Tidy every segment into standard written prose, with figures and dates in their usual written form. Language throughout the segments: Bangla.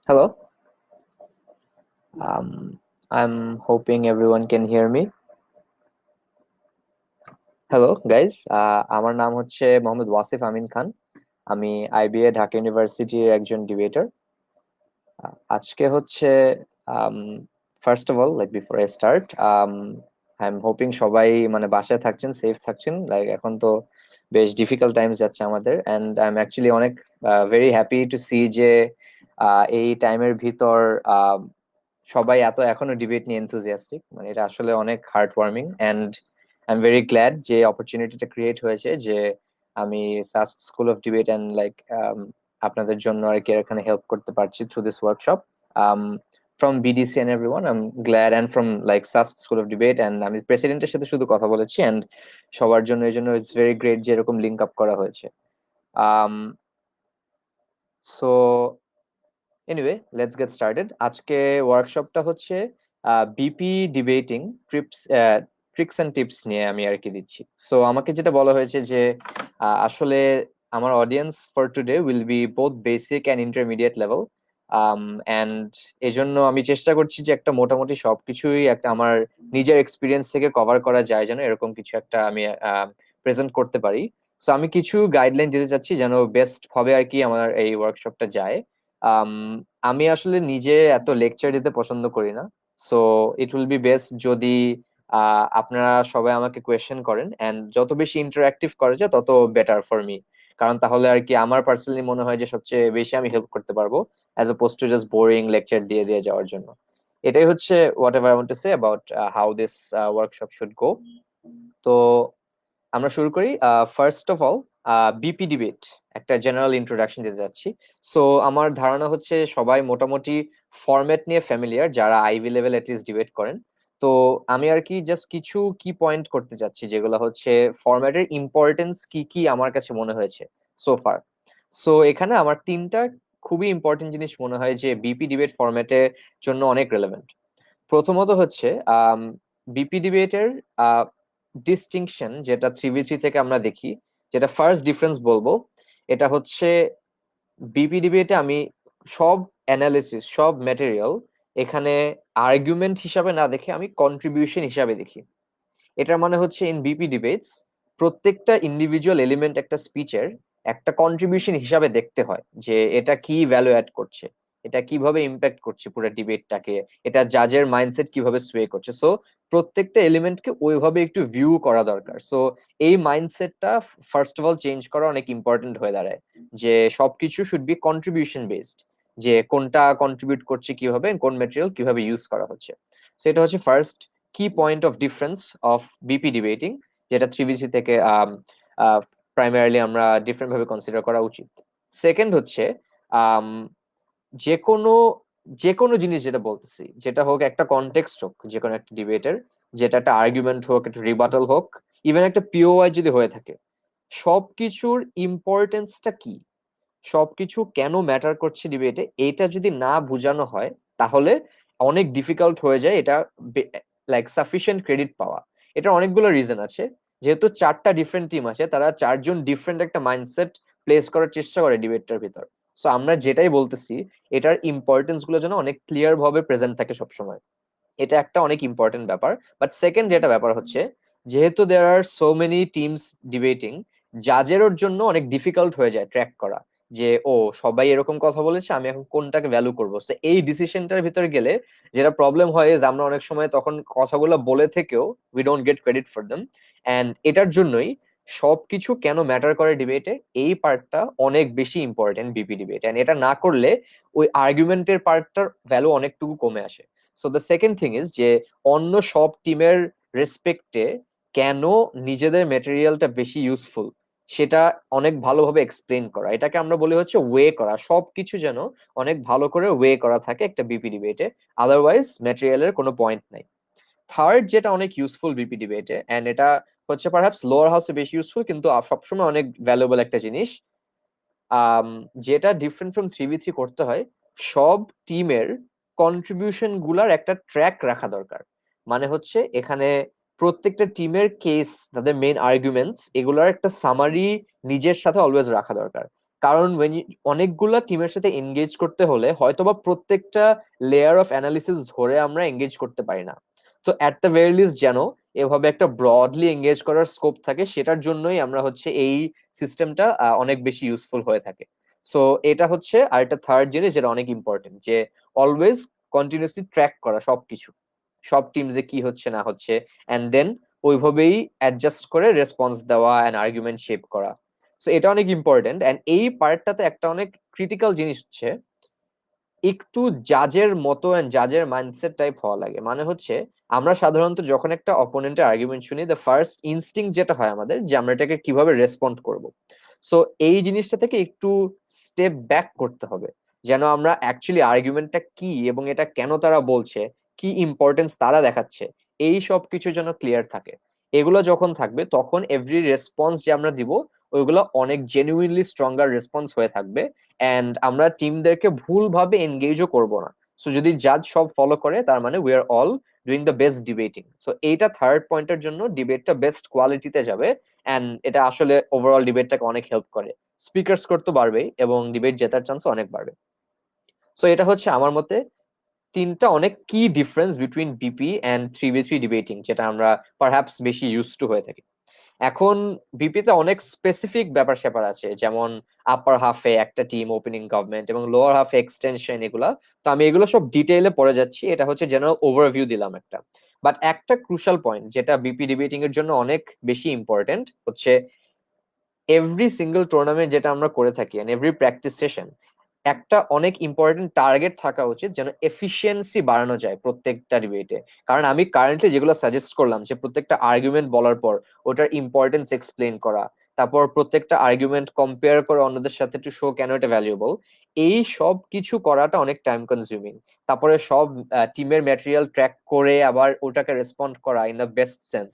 Hello. I'm hoping everyone can hear me. Hello guys, আমার নাম হচ্ছে মোহাম্মদ ওয়াসিফ আমিন খান। আমি আইবিএ ঢাকা ইউনিভার্সিটির একজন ডিবেটর। আজকে হচ্ছে first of all like before I start, I am hoping সবাই মানে বাসায় থাকছেন, সেফ থাকছেন। লাইক এখন তো বেশ ডিফিকাল্ট টাইমস যাচ্ছে আমাদের, এন্ড আই এম অ্যাকচুয়ালি অনেক ভেরি হ্যাপি টু সি যে এই টাইমের ভিতর আহ, সবাই এত এখনো ডিবেট নিয়ে এনথুজিয়াস্টিক। মানে এটা আসলে অনেক heart warming, and I am very glad যে অপরচুনিটিটা ক্রিয়েট হয়েছে যে আমি SUST school of debate and like আপনাদের জন্য আর কি এখানে হেল্প করতে পারছি through this workshop. From BDC and everyone I am glad, and from like SUST school of debate, and আমি প্রেসিডেন্টের সাথে শুধু কথা বলেছি, এন্ড সবার জন্য এই জন্য ইটস ভেরি গ্রেট যে এরকম লিঙ্ক আপ করা হয়েছে। um so anyway, let's get started. আজকে ওয়ার্কশপটা হচ্ছে BP debating trips tricks and tips নিয়ে আমি আর কি দিচ্ছি। সো আমাকে যেটা বলা হয়েছে যে আসলে আমার audience for today will be both basic and intermediate level, and এজন্য আমি চেষ্টা করছি যে একটা মোটামুটি সবকিছুই একটা আমার নিজের এক্সপিরিয়েন্স থেকে কভার করা যায়, যেন এরকম কিছু একটা আমি প্রেজেন্ট করতে পারি। সো আমি কিছু গাইডলাইন দিতে চাচ্ছি যেন বেস্ট হবে আর কি আমার এই ওয়ার্কশপটা যায়। আম, আমি আসলে নিজে এত লেকচার দিতে পছন্দ করি না। So it will be best যদি আপনারা সবাই আমাকে কোয়েশ্চেন করেন, এন্ড যত বেশি ইন্টারঅ্যাক্টিভ করা যায় তত বেটার ফর মি। কারণ তাহলে আর কি আমার পার্সোনালি মনে হয় যে সবচেয়ে বেশি আমি হেল্প করতে পারবো, as opposed to just boring lecture দিয়ে দিয়ে যাওয়ার জন্য। এটাই হচ্ছে whatever I want to say about how this workshop should go. তো আমরা শুরু করি। First of all, BP debate একটা জেনারেল ইন্ট্রোডাকশন দিতে যাচ্ছি। সো আমার ধারণা হচ্ছে সবাই মোটামুটি ফরম্যাট নিয়ে ফ্যামিলিয়ার, যারা আইভি লেভেল লিস্ট ডিবেট করেন। তো আমি আর কি জাস্ট কিছু কি পয়েন্ট করতে চাচ্ছি, যেগুলো হচ্ছে ফরম্যাটের ইম্পর্টেন্স কি কি আমার কাছে মনে হয়েছে সো ফার। সো এখানে আমার তিনটা খুবই ইম্পর্টেন্ট জিনিস মনে হয় যে বিপি ডিবেট ফরম্যাটের জন্য অনেক রেলেভেন্ট। প্রথমত হচ্ছে বিপি ডিবেটের ডিস্টিংশন, যেটা 3v3 থেকে আমরা দেখি, যেটা ফার্স্ট ডিফারেন্স বলবো, এটা হচ্ছে বিপি ডিবেটে আমি সব অ্যানালিসিস, সব ম্যাটেরিয়াল এখানে আর্গুমেন্ট হিসাবে না দেখে আমি কন্ট্রিবিউশন হিসাবে দেখি। এটার মানে হচ্ছে ইন বিপি ডিবেটস প্রত্যেকটা ইন্ডিভিজুয়াল এলিমেন্ট একটা স্পিচের একটা কন্ট্রিবিউশন হিসাবে দেখতে হয়, যে এটা কি ভ্যালু অ্যাড করছে, এটা কিভাবে ইম্প্যাক্ট করছে পুরো ডিবেটটাকে, এটা জাজের মাইন্ডসেট কিভাবে সোয়ে করছে। সো প্রত্যেকটা এলিমেন্টকে ওইভাবে একটু ভিউ করা দরকার। সো এই মাইন্ডসেটটা ফার্স্ট অফ অল চেঞ্জ করা অনেক ইম্পর্টেন্ট হয়ে দাঁড়ায়, যে সবকিছু শুড বি কন্ট্রিবিউশন বেসড, যে কোনটা কন্ট্রিবিউট করছে কিভাবে, কোন ম্যাটেরিয়াল কিভাবে ইউজ করা হচ্ছে। সেটা হচ্ছে ফার্স্ট কি point of difference of BP debating, যেটা 3v3 থেকে প্রাইমারিলি আমরা ডিফারেন্ট ভাবে কনসিডার করা উচিত। সেকেন্ড হচ্ছে আম, যে কোনো যে কোনো জিনিস যেটা বলতেছি, যেটা হোক একটা কনটেক্সট হোক, যে কোনো একটা ডিবেটের, যেটা একটা আর্গুমেন্ট হোক, একটা রিবাটল হোক, ইভেন একটা পিওআই যদি হয়ে থাকে, সবকিছুর ইম্পর্টেন্সটা কি, সবকিছু কেন ম্যাটার করছে ডিবেটে, এটা যদি না বোঝানো হয় তাহলে অনেক ডিফিকাল্ট হয়ে যায় এটা লাইক সাফিসিয়েন্ট ক্রেডিট পাওয়া। এটা অনেকগুলো রিজন আছে। যেহেতু চারটা ডিফারেন্ট টিম আছে, তারা চারজন ডিফারেন্ট একটা মাইন্ডসেট প্লেস করার চেষ্টা করে ডিবেটটার ভিতর। সো আমরা যেটাই বলতেছি, এটার ইম্পর্টেন্স গুলো যেন অনেক ক্লিয়ার ভাবে প্রেজেন্ট থাকে সবসময়। এটা একটা অনেক ইম্পর্টেন্ট ব্যাপার। বাট সেকেন্ড যেটা ব্যাপার হচ্ছে, যেহেতু দেয়ার আর সো মেনি টিমস ডিবেটিং, জাজের জন্য অনেক ডিফিকাল্ট হয়ে যায় ট্র্যাক করা, যে ও সবাই এরকম কথা বলেছে, আমি এখন কোনটাকে ভ্যালু করবো। তো এই ডিসিশনটার ভিতরে গেলে যেটা প্রবলেম হয় যে আমরা অনেক সময় তখন কথাগুলো বলে থেকেও we don't get credit for them. And এটার জন্যই সবকিছু কেন ম্যাটার করে ডিবেটে, এই পার্টটা অনেক বেশি ইম্পর্টেন্ট বিপি ডিবেট, এন্ড এটা না করলে ওই আর্গুমেন্টের পার্টটার ভ্যালু অনেকটুকু কমে আসে। So the second thing is যে অন্য সব টিমের রেসপেক্টে কেন নিজেদের ম্যাটেরিয়ালটা বেশি ইউজফুল, সেটা অনেক ভালোভাবে এক্সপ্লেন করা, এটাকে আমরা বলি হচ্ছে ওয়ে করা। সবকিছু যেন অনেক ভালো করে ওয়ে করা থাকে একটা বিপি ডিবেটে, আদারওয়াইজ ম্যাটেরিয়ালের কোনো পয়েন্ট নাই। থার্ড যেটা অনেক ইউজফুল বিপি ডিবেটে, এন্ড এটা হচ্ছে পারহ্যাপস লোয়ার হাউসে বেশি ইউজফুল কিন্তু সবসময় অনেক ভ্যালুয়েবল একটা জিনিস, আম, যেটা ডিফারেন্ট ফ্রম 3v3 করতে হয়, সব টিমের কন্ট্রিবিউশন গুলার একটা ট্র্যাক রাখা দরকার। মানে হচ্ছে এখানে প্রত্যেকটা টিমের কেস, তাদের মেইন আর্গুমেন্টস, এগুলোর একটা সামারি নিজের সাথে অলওয়েজ রাখা দরকার। কারণ অনেকগুলা টিমের সাথে এনগেজ করতে হলে হয়তোবা প্রত্যেকটা লেয়ার অফ অ্যানালিসিস ধরে আমরা এনগেজ করতে পারি না। তো অ্যাট দ্য ভেরি লিস্ট যেন এভাবে একটা ব্রডলি এনগেজ করার স্কোপ থাকে, সেটার জন্যই আমরা হচ্ছে এই সিস্টেমটা অনেক বেশি ইউজফুল হয়ে থাকে। সো এটা হচ্ছে আরেকটা থার্ড জিনিস যেটা অনেক ইম্পর্টেন্ট, যে অলওয়েজ কন্টিনিউসলি ট্র্যাক করা সবকিছু, সব টিমসে কি হচ্ছে না হচ্ছে, এন্ড দেন ওইভাবেই অ্যাডজাস্ট করে রেসপন্স দেওয়া এন্ড আর্গুমেন্ট শেপ করা। সো এটা অনেক ইম্পর্টেন্ট। এন্ড এই পার্টটাতে একটা অনেক ক্রিটিক্যাল জিনিস হচ্ছে একটু জাজের মতো এন্ড জাজের মাইন্ডসেট টাইপ হওয়া লাগে। মানে হচ্ছে আমরা সাধারণত যখন একটা অপোনেন্টের আর্গুমেন্ট শুনি, দ্য ফার্স্ট ইনস্টিংক্ট যেটা হয় আমাদের, যে আমরা এটাকে কিভাবে রেসপন্ড করব। সো এই জিনিসটা থেকে একটু স্টেপ ব্যাক করতে হবে, যেন আমরা অ্যাকচুয়ালি আর্গুমেন্টটা কি এবং এটা কেন তারা বলছে, কি ইম্পর্টেন্স তারা দেখাচ্ছে, এই সব কিছু যেন ক্লিয়ার থাকে। এগুলো যখন থাকবে তখন এভরি রেসপন্স যে আমরা দিব ওইগুলো অনেক জেনুইনলি স্ট্রঙ্গার রেসপন্স হয়ে থাকবে। এন্ড আমরা টিমদেরকে ভুলভাবে এনগেজও করব না। সো যদি জাজ সব ফলো করে, তার মানে we are all doing the best debating. So এইটা থার্ড পয়েন্টের জন্য ডিবেটটা বেস্ট কোয়ালিটিতে যাবে। এন্ড এটা আসলে ওভারঅল ডিবেটটাকে অনেক হেল্প করে, স্পিকার স্কোর তো বাড়বেই এবং ডিবেট জেতার চান্স অনেক বাড়বে। সো এটা হচ্ছে আমার মতে তিনটা অনেক কি difference between BP and 3v3 debating, যেটা আমরা পারহ্যাপস বেশি ইউজ টু হয়ে থাকি। এখন বিপিতে অনেক স্পেসিফিক ব্যাপার স্যাপার আছে, যেমন আপার হাফে একটা টিম ওপেনিং গভর্নমেন্ট এবং লোয়ার হাফে এক্সটেনশন, এগুলা। তো আমি এগুলো সব ডিটেইলে পড়ে যাচ্ছি, এটা হচ্ছে জেনারেল ওভারভিউ দিলাম একটা। বাট একটা ক্রুশাল পয়েন্ট যেটা বিপি ডিবেটিং এর জন্য অনেক বেশি ইম্পর্টেন্ট হচ্ছে, এভরি সিঙ্গেল টুর্নামেন্ট যেটা আমরা করে থাকি এন্ড এভরি প্র্যাকটিস সেশন, একটা অনেক ইম্পর্টেন্ট টার্গেট থাকা উচিত যেন এফিসিয়েন্সি বাড়ানো যায় প্রত্যেকটা ডিবেটে। কারণ আমি কারেন্টলি যেগুলো সাজেস্ট করলাম, যে প্রত্যেকটা আর্গুমেন্ট বলার পর ওটার ইম্পর্টেন্স এক্সপ্লেন করা, তারপর প্রত্যেকটা আর্গুমেন্ট কম্পেয়ার করে অন্যদের সাথে টু শো কেন এটা ভ্যালুয়েবল, এই সব কিছু করাটা অনেক টাইম কনজিউমিং। তারপরে সব টিমের ম্যাটেরিয়াল ট্র্যাক করে আবার ওটাকে রেসপন্ড করা ইন দ্য বেস্ট সেন্স,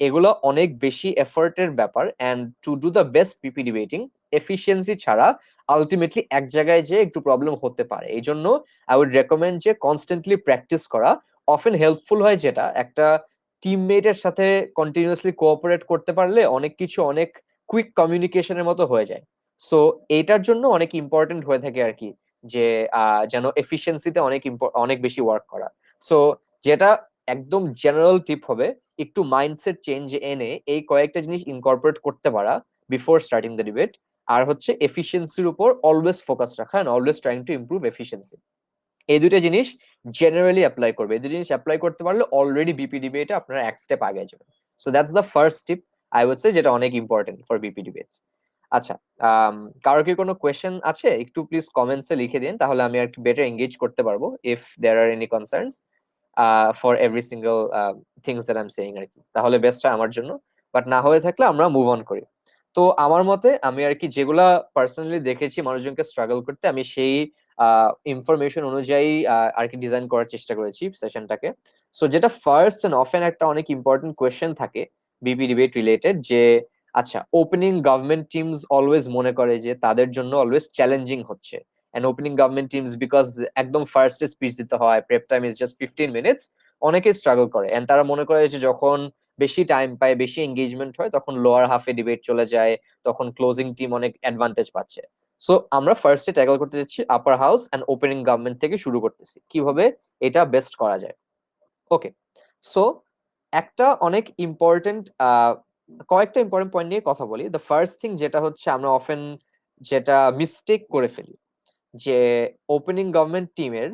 এগুলো অনেক বেশি এফর্টের ব্যাপার। And to do the best PP debating, efficiency ছাড়া আলটিমেটলি এক জায়গায় যে একটু প্রবলেম হতে পারে। এই জন্য আই উড রেকমেন্ড যে কনস্ট্যান্টলি প্র্যাকটিস করা অফেন হেল্পফুল হয়, যেটা একটা টিমমেটের সাথে কন্টিনিউয়াসলি কোঅপারেট করতে পারলে অনেক কিছু অনেক কুইক কমিউনিকেশনের মতো হয়ে যায়। সো এইটার জন্য অনেক ইম্পর্টেন্ট হয়ে থাকে আর কি, যে যেন এফিসিয়েন্সিতে অনেক বেশি ওয়ার্ক করা। সো যেটা একদম জেনারেল টিপ হবে, একটু মাইন্ডসেট চেঞ্জ এনে এই কয়েকটা জিনিস ইনকর্পোরেট করতে পারা বিফোর স্টার্টিং দ্য ডিবেট। আর হচ্ছে এফিসিয়েন্সির উপর অলওয়েজ ফোকাস রাখা and always trying to improve efficiency. এই দুটো জিনিস জেনারেলি অ্যাপ্লাই করবে, এই দুটো জিনিস অ্যাপ্লাই করতে পারলে অলরেডি বিপি ডিবেটে আপনারা এক স্টেপ আগে যাবেন। So that's the first tip I would say, যেটা অনেক ইম্পর্টেন্ট ফর বিপি ডিবেটস। আচ্ছা, কারো কি কোনো কোয়েশ্চেন আছে? একটু প্লিজ কমেন্টসে লিখে দিন, তাহলে আমি আর কি বেটার এঙ্গেজ করতে পারবো if there are any concerns for every single things that I am saying আর কি, তাহলে বেস্ট হয় আমার জন্য। বাট না হয়ে থাকলে আমরা মুভ অন করি। তো আমার মতে আমি আর কি যেগুলা পার্সোনালি দেখেছি মানুষজনকে স্ট্রাগল করতে, আমি সেই ইনফরমেশন অনুযায়ী আর কি ডিজাইন করার চেষ্টা করেছি সেশনটাকে। সো যেটা ফার্স্ট এন্ড অফেন একটা অনেক ইম্পর্টেন্ট কোয়েশ্চেন থাকে বিপি ডিবেট রিলেটেড, যে আচ্ছা, ওপেনিং গভর্নমেন্ট টিমস অলওয়েজ মনে করে যে তাদের জন্য অলওয়েজ চ্যালেঞ্জিং হচ্ছে। And opening government teams because একদম ফার্স্টে স্পিচ দিতে হয়, prep time is just 15 minutes, অনেকে স্ট্রাগল করে। এন্ড তারা মনে করে যে যখন বেশি টাইম পায়, বেশি এঙ্গেজমেন্ট হয়, তখন লোয়ার হাফে ডিবেট চলে যায়, তখন ক্লোজিং টিম অনেক অ্যাডভান্টেজ পাচ্ছে। সো আমরা ফার্স্টে ট্যাকল করতে যাচ্ছি upper house and opening government থেকে শুরু করতেছি, কিভাবে এটা বেস্ট করা যায়। ওকে, সো একটা অনেক ইম্পর্টেন্ট কয়েকটা ইম্পর্টেন্ট পয়েন্ট নিয়ে কথা বলি। দ্য ফার্স্ট থিং যেটা হচ্ছে আমরা অফেন যেটা মিস্টেক করে ফেলি, যে ওপেনিং গভর্নমেন্ট টিমের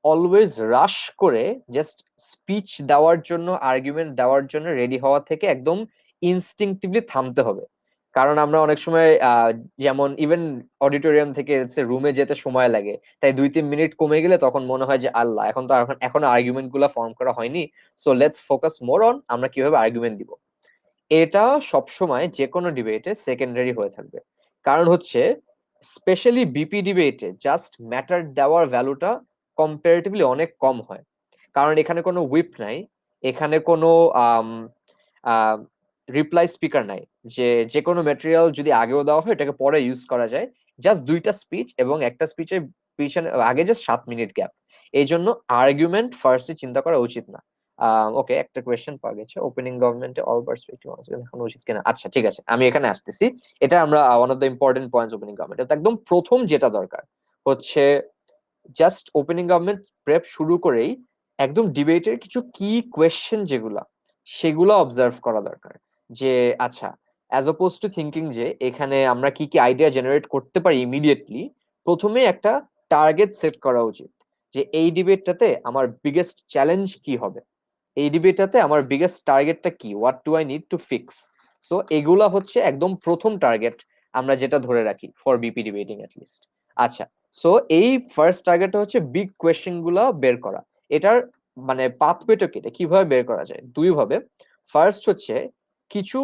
অলওয়েজ রাশ করে জাস্ট স্পিচ দেওয়ার জন্য, আর্গুমেন্ট দেওয়ার জন্য রেডি হওয়া থেকে একদম ইনস্টিংক্টিভলি থামতে হবে। কারণ আমরা অনেক সময় যেমন ইভেন অডিটোরিয়াম থেকে রুমে যেতে সময় লাগে, তাই 2-3 মিনিট কমে গেলে তখন মনে হয় যে আল্লাহ, এখন তো এখনো আর্গুমেন্ট গুলা ফর্ম করা হয়নি। So let's focus more on আমরা কিভাবে আর্গুমেন্ট দিব। এটা সবসময় যে কোনো ডিবেটে সেকেন্ডারি হয়ে থাকবে। কারণ হচ্ছে স্পেশালি বিপি ডিবেটে জাস্ট ম্যাটার দেওয়ার ভ্যালুটা কম্পারেটিভলি অনেক কম হয়। কারণ এখানে কোনো হুইপ নাই, এখানে কোনো রিপ্লাই স্পিকার নাই, যে যে কোনো ম্যাটেরিয়াল যদি আগেও দেওয়া হয় এটাকে পরে ইউজ করা যায়। জাস্ট দুইটা স্পিচ এবং একটা স্পিচের পিছনে আগে জাস্ট 7 মিনিট গ্যাপ। এই জন্য আর্গুমেন্ট ফার্স্টে চিন্তা করা উচিত না। ওকে, একটা কোয়েশ্চেন পাওয়া গেছে, ওপেনিং গভর্নমেন্টে অল পার্সপেক্টিভ এখন উচিত কিনা। আচ্ছা ঠিক আছে, আমি এখানে আসতেছি। এটা আমরা one of the important points opening government, একদম প্রথম যেটা দরকার হচ্ছে জাস্ট ওপেনিং গভর্নমেন্ট প্রেপ শুরু করেই একদম ডিবেটের কিছু কি কোয়েশ্চেন যেগুলা সেগুলো অবজার্ভ করা দরকার। যে আচ্ছা, অ্যাজ অপোজ টু থিঙ্কিং যে এখানে আমরা কি কি আইডিয়া জেনারেট করতে পারি ইমিডিয়েটলি, প্রথমে একটা টার্গেট সেট করা উচিত যে এই ডিবেটটাতে আমার বিগেস্ট চ্যালেঞ্জ কি হবে, এই ডিবেটটাতে আমার বিগেস্ট টার্গেটটা কি, what do I need to fix. So এগুলা হচ্ছে একদম প্রথম টার্গেট আমরা যেটা ধরে রাখি ফর বিপি ডিবেটিং লিস্ট। আচ্ছা, সো এই ফার্স্ট টার্গেটটা হচ্ছে বিগ কোয়েশ্চেন গুলা বের করা। এটার মানে পাথওয়েটা কেটে কিভাবে বের করা যায় দুই ভাবে। ফার্স্ট হচ্ছে কিছু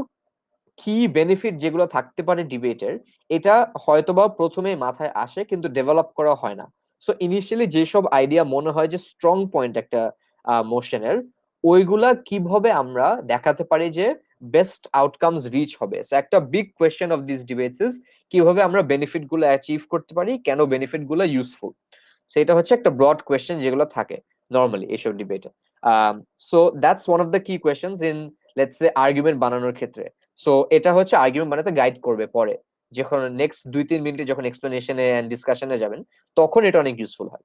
কি বেনিফিট যেগুলো থাকতে পারে ডিবেটের, এটা হয়তোবা প্রথমে মাথায় আসে কিন্তু ডেভেলপ করা হয় না। সো ইনিশিয়ালি যেসব আইডিয়া মনে হয় যে স্ট্রং পয়েন্ট একটা মোশনের, ওইগুলা কিভাবে আমরা দেখাতে পারি যে বেস্ট আউটকামস রিচ হবে। সো একটা big question of this debates is কিভাবে আমরা বেনিফিট গুলো অ্যাচিভ করতে পারি, কেন বেনিফিট গুলো ইউজফুল। সেটা হচ্ছে একটা ব্রড কোয়েশ্চেন যেগুলো থাকে নর্মালি এইসব ডিবেটে। So that's one of the key questions in let's say argument বানানোর ক্ষেত্রে। সো এটা হচ্ছে আর্গুমেন্ট বানাতে গাইড করবে পরে, যখন নেক্সট 2-3 মিনিটে যখন এক্সপ্লেনেশনে এন্ড ডিসকাশনে যাবেন, তখন এটা অনেক ইউজফুল হয়।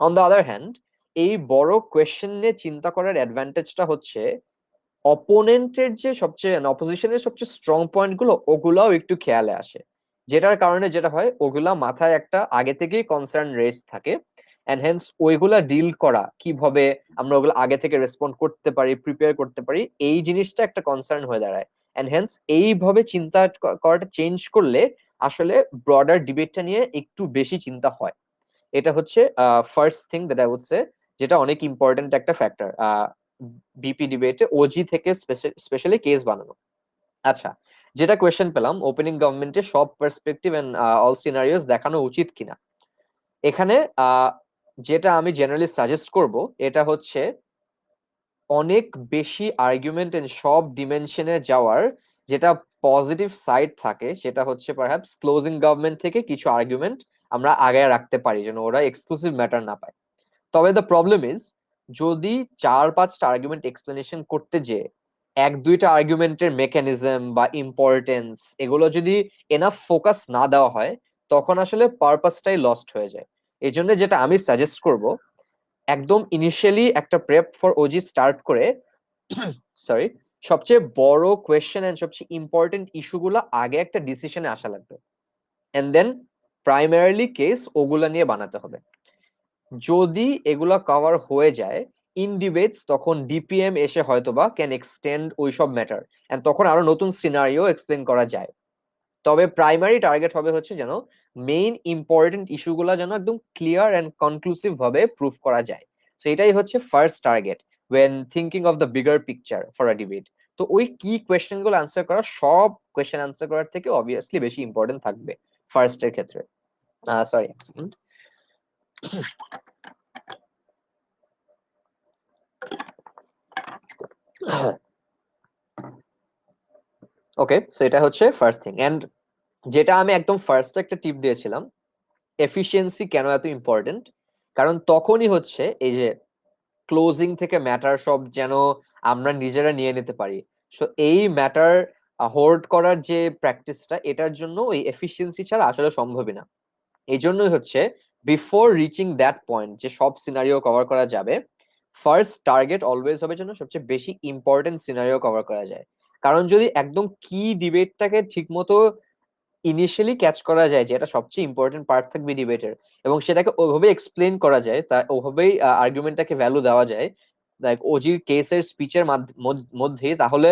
অন দ্য আদার হ্যান্ড, এই বড় কোয়েশ্চেন নিয়ে চিন্তা করার অ্যাডভান্টেজটা হচ্ছে অপোনেন্টের যে সবচেয়ে অপোজিশনের সবচেয়ে স্ট্রং পয়েন্ট গুলো ওগুলাও একটু খেয়ালে আসে, যেটার কারণে যেটা হয় ওগুলা মাথায় একটা আগে থেকেই কনসার্ন রেস থাকে। এন্ড হেন্স ওইগুলা ডিল করা কিভাবে, আমরা ওগুলো আগে থেকে রেসপন্ড করতে পারি, প্রিপেয়ার করতে পারি, এই জিনিসটা একটা কনসার্ন হয়ে দাঁড়ায়। এন্ড হেন্স এইভাবে চিন্তা করাটা চেঞ্জ করলে আসলে ব্রডার ডিবেটটা নিয়ে একটু বেশি চিন্তা হয়। এটা হচ্ছে first thing that I would say, যেটা অনেক ইম্পর্টেন্ট একটা ফ্যাক্টর বিপি ডিবেটে ওজি থেকে স্পেশালি কেস বানানো। আচ্ছা, যেটা কোয়েশ্চেন পেলাম, ওপেনিং গভর্নমেন্টে সব পার্সপেক্টিভ এন্ড অল সিনারিওস দেখানো উচিত কিনা, এখানে যেটা আমি জেনারেলি সাজেস্ট করব এটা হচ্ছে অনেক বেশি আর্গুমেন্ট এন্ড সব ডিমেনশনে যাওয়ার যেটা পজিটিভ সাইড থাকে, সেটা হচ্ছে পারহ্যাপস ক্লোজিং গভর্নমেন্ট থেকে কিছু আর্গুমেন্ট আমরা আগে রাখতে পারি যেন ওরা এক্সক্লুসিভ ম্যাটার না পায়। তবে দ্য প্রবলেম ইজ, যদি 4-5টা আর্গুমেন্ট এক্সপ্লেনেশন করতে যে 1-2টা আর্গুমেন্টের মেকানিজম বা ইম্পর্টেন্স এগুলো যদি এনাফ ফোকাস না দেওয়া হয়, তখন আসলে পারপাসটাই লস্ট হয়ে যায়। এই জন্য যেটা আমি সাজেস্ট করব, একদম ইনিশিয়ালি একটা প্রেপ ফর ওজি স্টার্ট করে সরি, সবচেয়ে বড় কোয়েশ্চেন এন্ড সবচেয়ে ইম্পর্টেন্ট ইস্যুগুলো আগে একটা ডিসিশনে আসা লাগবে, এন্ড দেন প্রাইমারিলি কেস ওগুলা নিয়ে বানাতে হবে। যদি এগুলা কভার হয়ে যায় ইন ডিবেটস, তখন ডিপিএম এসে হয়তোবা ক্যান এক্সটেন্ড ওইসব ম্যাটার, এন্ড তখন আরো নতুন সিনারিও এক্সপ্লেন করা যায়। তবে প্রাইমারি টার্গেট হবে হচ্ছে যেন মেইন ইম্পর্টেন্ট ইস্যুগুলো যেন একদম ক্লিয়ার এন্ড কনক্লুসিভ ভাবে প্রুফ করা যায়। সো এটাই হচ্ছে first target when thinking of the bigger picture for a debate. তো ওই কি কোয়েশ্চেন গুলো আনসার করা সব কোয়েশ্চেন আনসার করার থেকে অবভিয়াসলি বেশি ইম্পর্টেন্ট থাকবে ফার্স্ট এর ক্ষেত্রে। সরি, এক সেকেন্ড। ওকে, সো এটা হচ্ছে ফার্স্ট থিং। এন্ড যেটা আমি একদম ফার্স্ট একটা টিপ দিয়েছিলাম, এফিসিয়েন্সি কেন এত ইম্পর্টেন্ট, কারণ তখনই হচ্ছে এই যে ক্লোজিং থেকে ম্যাটার সব যেন আমরা নিজেরা নিয়ে নিতে পারি। সো এই ম্যাটার হোল্ড করার যে প্র্যাকটিসটা, এটার জন্য ওই এফিসিয়েন্সি ছাড়া আসলে সম্ভবই না। এই জন্যই হচ্ছে বিফোর রিচিং দ্যাট পয়েন্ট যে সব সিনারিও কভার করা যাবে, ফার্স্ট টার্গেট অলওয়েজ হবে যেন সবচেয়ে বেশি ইম্পর্টেন্ট সিনারিও কভার করা যায়। কারণ যদি একদম কি ডিবেটটাকে ঠিক মতো ইনিশিয়ালি ক্যাচ করা যায় যে এটা সবচেয়ে ইম্পর্টেন্ট পার্ট থাকবে ডিবেটের, এবং সেটাকে ওইভাবে এক্সপ্লেন করা যায়, তা ওভাবেই আর্গুমেন্টটাকে ভ্যালু দেওয়া যায় লাইক ওজির কেসের স্পিচের মধ্যে, তাহলে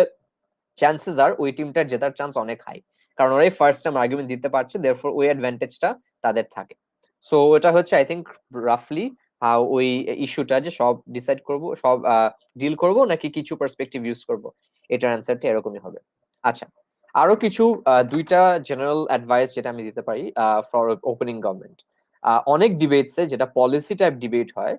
চান্সেস আর ওই টিমটার জেতার চান্স অনেক হাই। কারণ ওরাই ফার্স্ট টাইম আর্গুমেন্ট দিতে পারছে, দেয়ারফর ওই অ্যাডভান্টেজটা তাদের থাকে। সো এটা হচ্ছে আই থিঙ্ক রাফলি ওই ইস্যুটা যে সব ডিসাইড করব, সব ডিল করব নাকি কিছু পার্সপেক্টিভ ইউজ করব, এটার অ্যান্সারটা এরকমই হবে। আচ্ছা, আরো কিছু দুইটা জেনারেল অ্যাডভাইস যেটা আমি দিতে পারি ফর ওপেনিং গভর্নমেন্ট। অনেক ডিবেটসে যেটা পলিসি টাইপ ডিবেট হয়,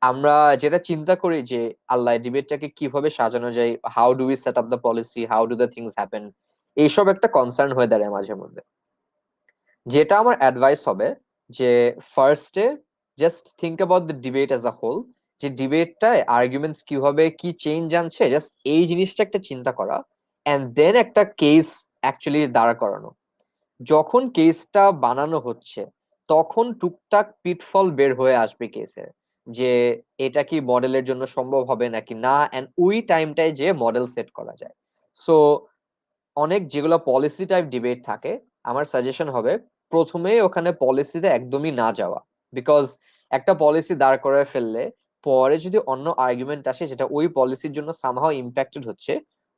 আমরা যেটা চিন্তা করি যে আল্লাহ ডিবেটটাকে কিভাবে সাজানো যায়, how do we set up the policy, how do the things happen, এইসব একটা কনসার্ন হয়ে দাঁড়ায় মাঝে মধ্যে। যেটা আমার অ্যাডভাইস হবে যে ফার্স্টে just think about the debate as a whole, যে ডিবেটটায় আর্গুমেন্টস কিভাবে কি চেঞ্জ আনছে, জাস্ট এই জিনিসটা একটা চিন্তা করা, এন্ড দেন একটা কেস অ্যাকচুয়ালি দাঁড়া করানো। যখন কেসটা বানানো হচ্ছে তখন টুকটাক পিটফল বের হয়ে আসবে কেসের, যে এটা কি মডেলের জন্য সম্ভব হবে নাকি না, এন্ড ওই টাইমটায় যে মডেল সেট করা যায়। সো অনেক যেগুলো পলিসি টাইপ ডিবেট থাকে, আমার সাজেশন হবে প্রথমে ওখানে পলিসিতে একদমই না যাওয়া। বিকজ একটা পলিসি দাঁড় করে ফেললে পরে যদি অন্য আর্গুমেন্ট আসে যেটা ওই পলিসির জন্য সামহাও ইম্প্যাক্টেড হচ্ছে,